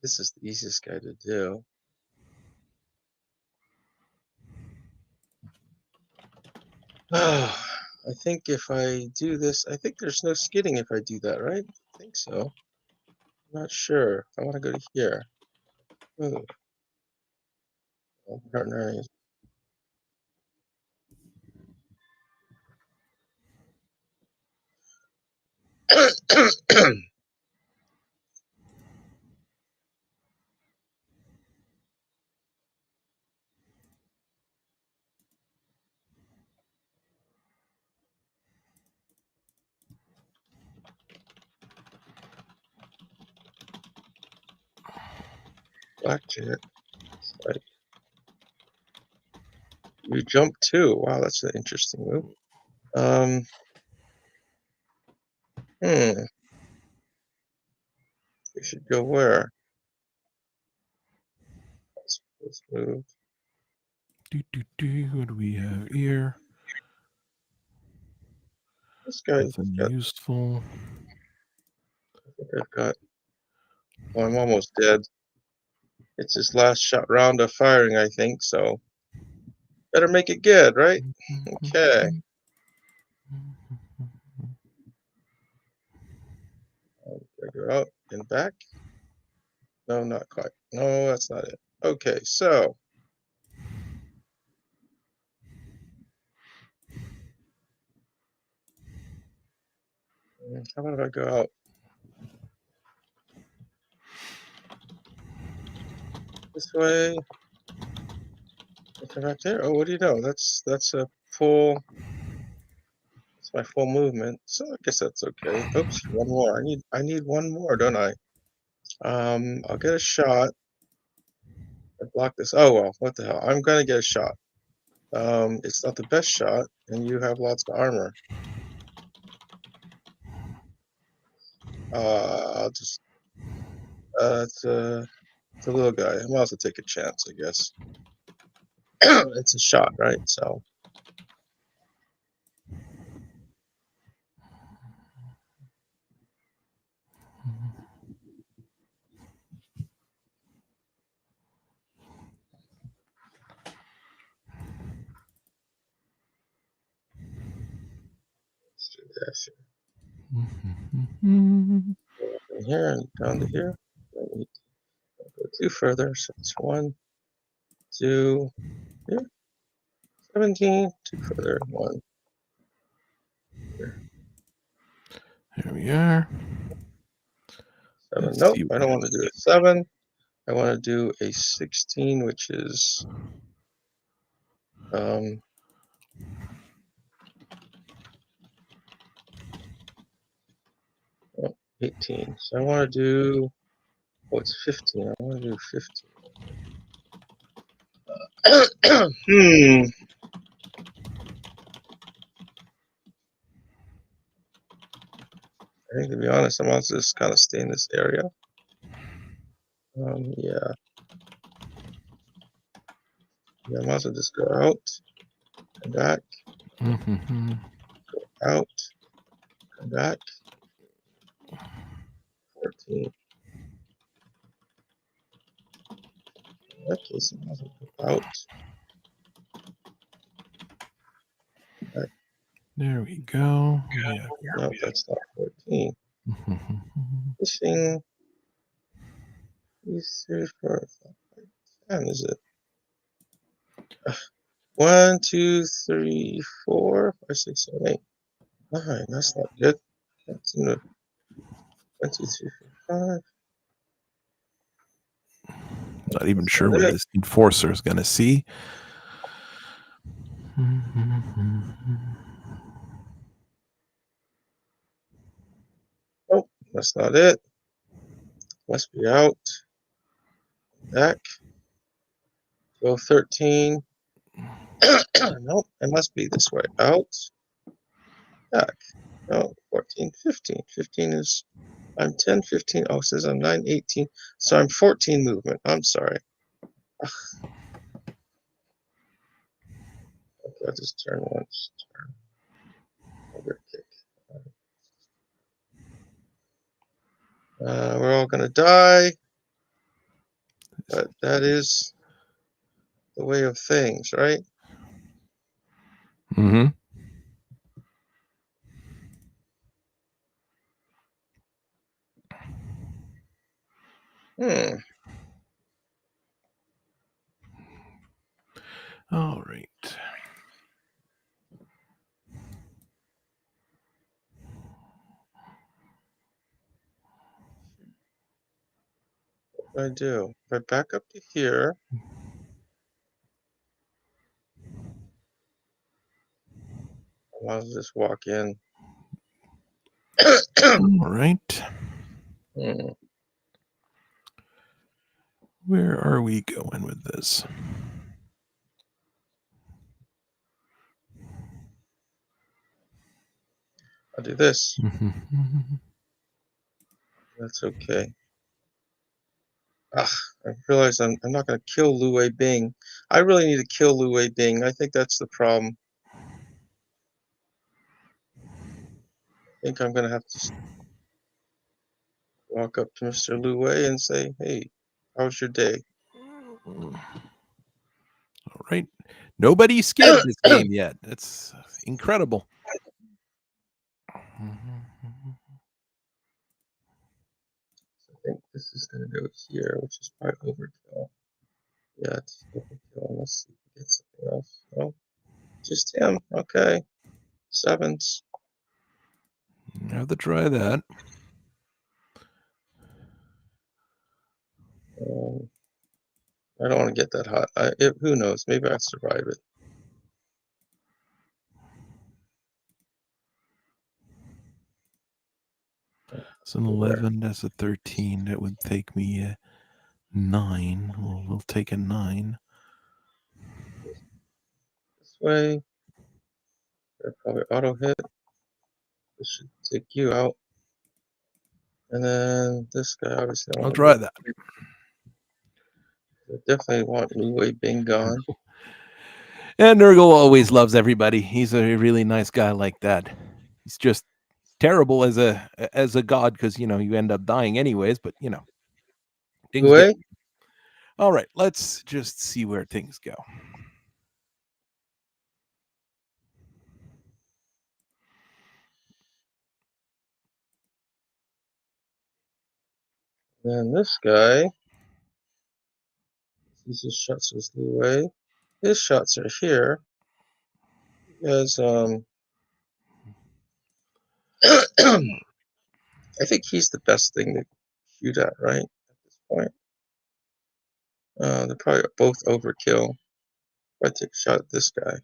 This is the easiest guy to do. I think if I do this, I think there's no skidding if I do that, right? I think so. I'm not sure. I want to go to here. Move. Partner. Blackjack. Like, you jump too. Wow, that's an interesting move. We should go where? Let's move. What do we have here? This guy. Nothing useful. I think I've got. Oh, I'm almost dead. It's his last shot round of firing, I think. So better make it good, right? Okay. Go out and back. No, not quite. No, that's not it. Okay, so how about if I go out this way? Come back there. Oh, what do you know? That's a full. That's my full movement. So I guess that's okay. Oops, one more. I need one more, don't I? I'll get a shot. I block this. Oh well, what the hell? I'm gonna get a shot. It's not the best shot, and you have lots of armor. I'll just. It's a little guy. I might also take a chance, I guess. It's a shot, right? So. Let's do this. From here and down to here. Don't need to go too further. So it's 1, 2, here. 17. Too further. 1. Here. There we are. 7. Let's Nope. see I don't want to do a 7. I want to do a 16, which is 18. So I want to do. Oh, it's 15. I want to do 15. I think, to be honest, I'm also just kind of stay in this area. Yeah. I might as well just go out, come back, go out, come back. 14. In that case, I might as well go out. Back. There we go. Yeah. No, that's not 14. Fishing. 2, 3, 4, 5, 10, is it? 1, 2, 3, 4, 5, 6, 7, 8, 9. That's not good. That's in the 1, 2, 3, 4, 5. Not even sure what this enforcer is going to see. Nope, that's not it. Must be out. Back. Go 13. Nope, it must be this way. Out. Back. No, 14, 15. 15 is. I'm 10, 15. Oh, it says I'm 9, 18. So I'm 14 movement. I'm sorry. Ugh. Okay, I'll just turn once. Turn. Over kick. We're all going to die. But that is the way of things, right? Mm-hmm. All right. What do I do? If I back up to here, I'll just walk in. All right. Where are we going with this? I'll do this. That's okay. I realize I'm not going to kill Lu Wei Bing. I really need to kill Lu Wei Bing. I think that's the problem. I think I'm going to have to walk up to Mr. Lu Wei and say, "Hey, how's your day?" All right. Nobody skipped this game yet. That's incredible. I think this is going to go here, which is probably overkill. Yeah, it's overkill. Let's see if we get something else. No, just him. Okay. Sevens. Have to try that. I don't want to get that hot. Who knows? Maybe I'd survive it. It's an 11. That's a 13. That would take me 9. We'll take a 9. This way. They're probably auto hit. This should take you out. And then this guy obviously I'll try that. I definitely want Lu Wei Bing gone. And Nurgle always loves everybody. He's a really nice guy like that. He's just terrible as a god because you end up dying anyways. But things Lu Wei? get. All right, let's just see where things go. And this guy, his shots with Lu Wei. His shots are here. Because I think he's the best thing to shoot at, right? At this point. They're probably both overkill. If I take a shot at this guy.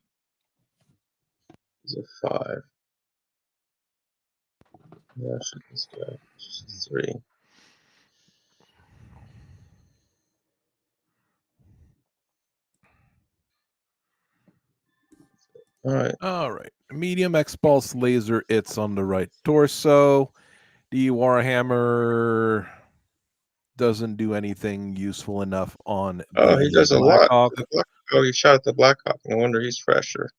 He's a 5. Yeah, shoot this guy. She's 3. All right. Medium X pulse laser. It's on the right torso. The Warhammer doesn't do anything useful enough on the he does a Blackhawk. lot. He shot at the Blackhawk. No wonder he's fresher.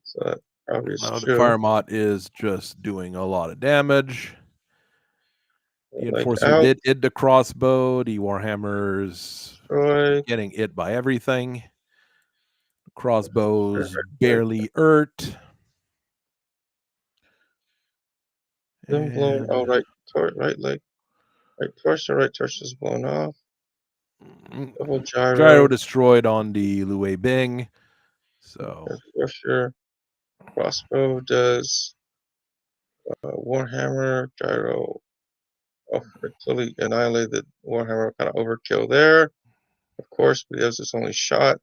So that probably is The true. Firemont is just doing a lot of damage. The Like Enforcer did hit the crossbow. The Warhammer's getting hit by everything. The crossbows barely hurt. Blown. Oh, right leg. Right torso. Right torso is blown off. Double gyro. Gyro destroyed on the Lu Wei Bing. So pressure. Crossbow does Warhammer. Gyro. Oh, totally annihilated Warhammer. Kind of overkill there. Of course, because it's only shot.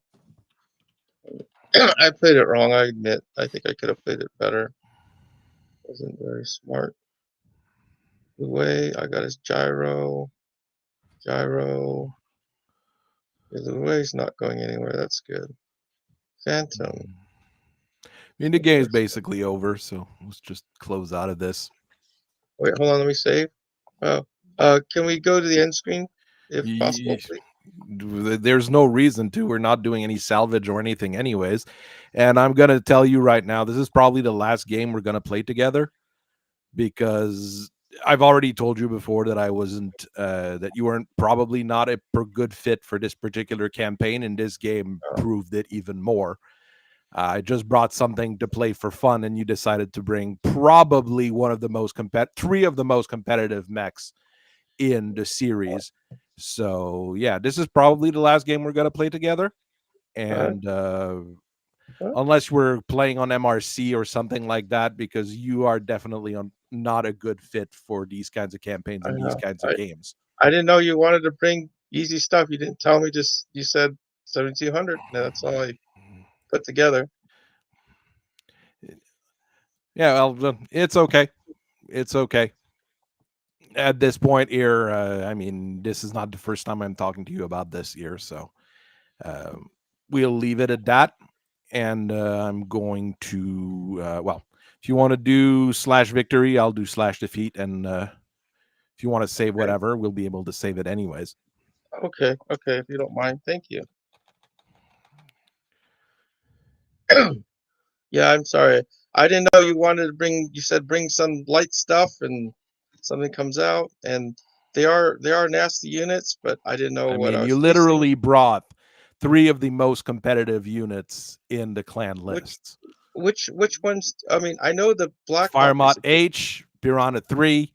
I played it wrong, I admit. I think I could have played it better. Wasn't very smart. Lu Wei, I got his gyro. Gyro. Lu Wei's not going anywhere. That's good. Phantom. I mean, the game's basically over, so let's just close out of this. Wait, hold on. Let me save. Can we go to the end screen if possible, please? There's no reason to. We're not doing any salvage or anything anyways. And I'm going to tell you right now, this is probably the last game we're going to play together because I've already told you before that I wasn't, that you weren't probably not a good fit for this particular campaign. And this game proved it even more. I just brought something to play for fun, and you decided to bring probably one of the most 3 of the most competitive mechs in the series. So yeah, this is probably the last game we're going to play together. And unless we're playing on MRC or something like that, because you are definitely not a good fit for these kinds of campaigns and these kinds of games. I didn't know you wanted to bring easy stuff. You didn't tell me. You said 7,200. That's all I put together. Yeah, well, it's okay. It's okay. At this point here, I mean, this is not the first time I'm talking to you about this year, so we'll leave it at that. And I'm going to, if you want to do /victory, I'll do /defeat. And if you want to save whatever, we'll be able to save it anyways. Okay, if you don't mind, thank you. Yeah, I'm sorry. I didn't know you wanted to bring. You said bring some light stuff, and something comes out, and they are nasty units, but I didn't know I what I mean, you was facing. literally brought 3 of the most competitive units in the clan Which lists. which ones? I mean, I know the Black Hawk Firemont is a good. H, Piranha 3,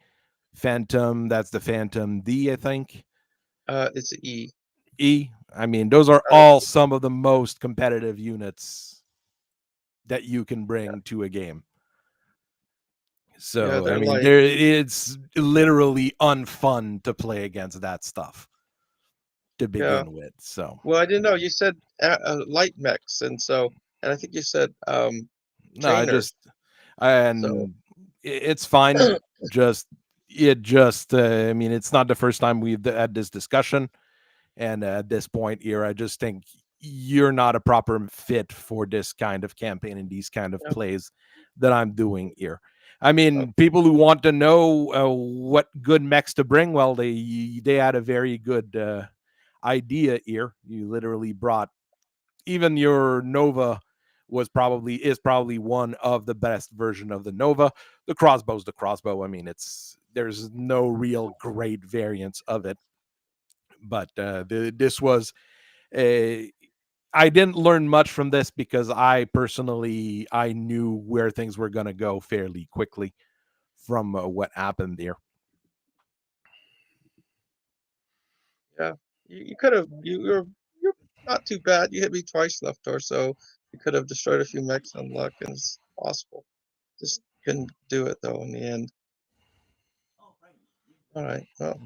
Phantom, that's the Phantom D, I think. It's an E. E. I mean, those are Not all a, some of the most competitive units that you can yeah, bring to a game. yeah, So, I they're mean, light. it's literally unfun to play against that stuff to Yeah. begin with. So, Well, I didn't know. You said light mechs, and I think you said no, trainers. So and it's fine. Just, I mean, it's not the first time we've had this discussion. And at this point here, I just think you're not a proper fit for this kind of campaign and these kind of yeah, plays that I'm doing here. I oh, mean, people who want to know what good mechs to bring, well, they had a very good idea here. You literally brought even your Nova is probably one of the best version of the Nova. The crossbow's the crossbow. I mean, there's no real great variants of it, but this was a. I didn't learn much from this because I knew where things were going to go fairly quickly from what happened there. yeah. You could have. You're not too bad. You hit me twice left or so. You could have destroyed a few mechs on luck, and it's possible. Just couldn't do it though in the end. All right. Well,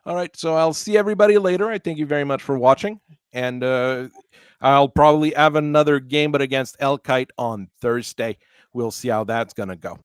All right, so I'll see everybody later. I thank you very much for watching, and I'll probably have another game, but against Elkite on Thursday. We'll see how that's going to go.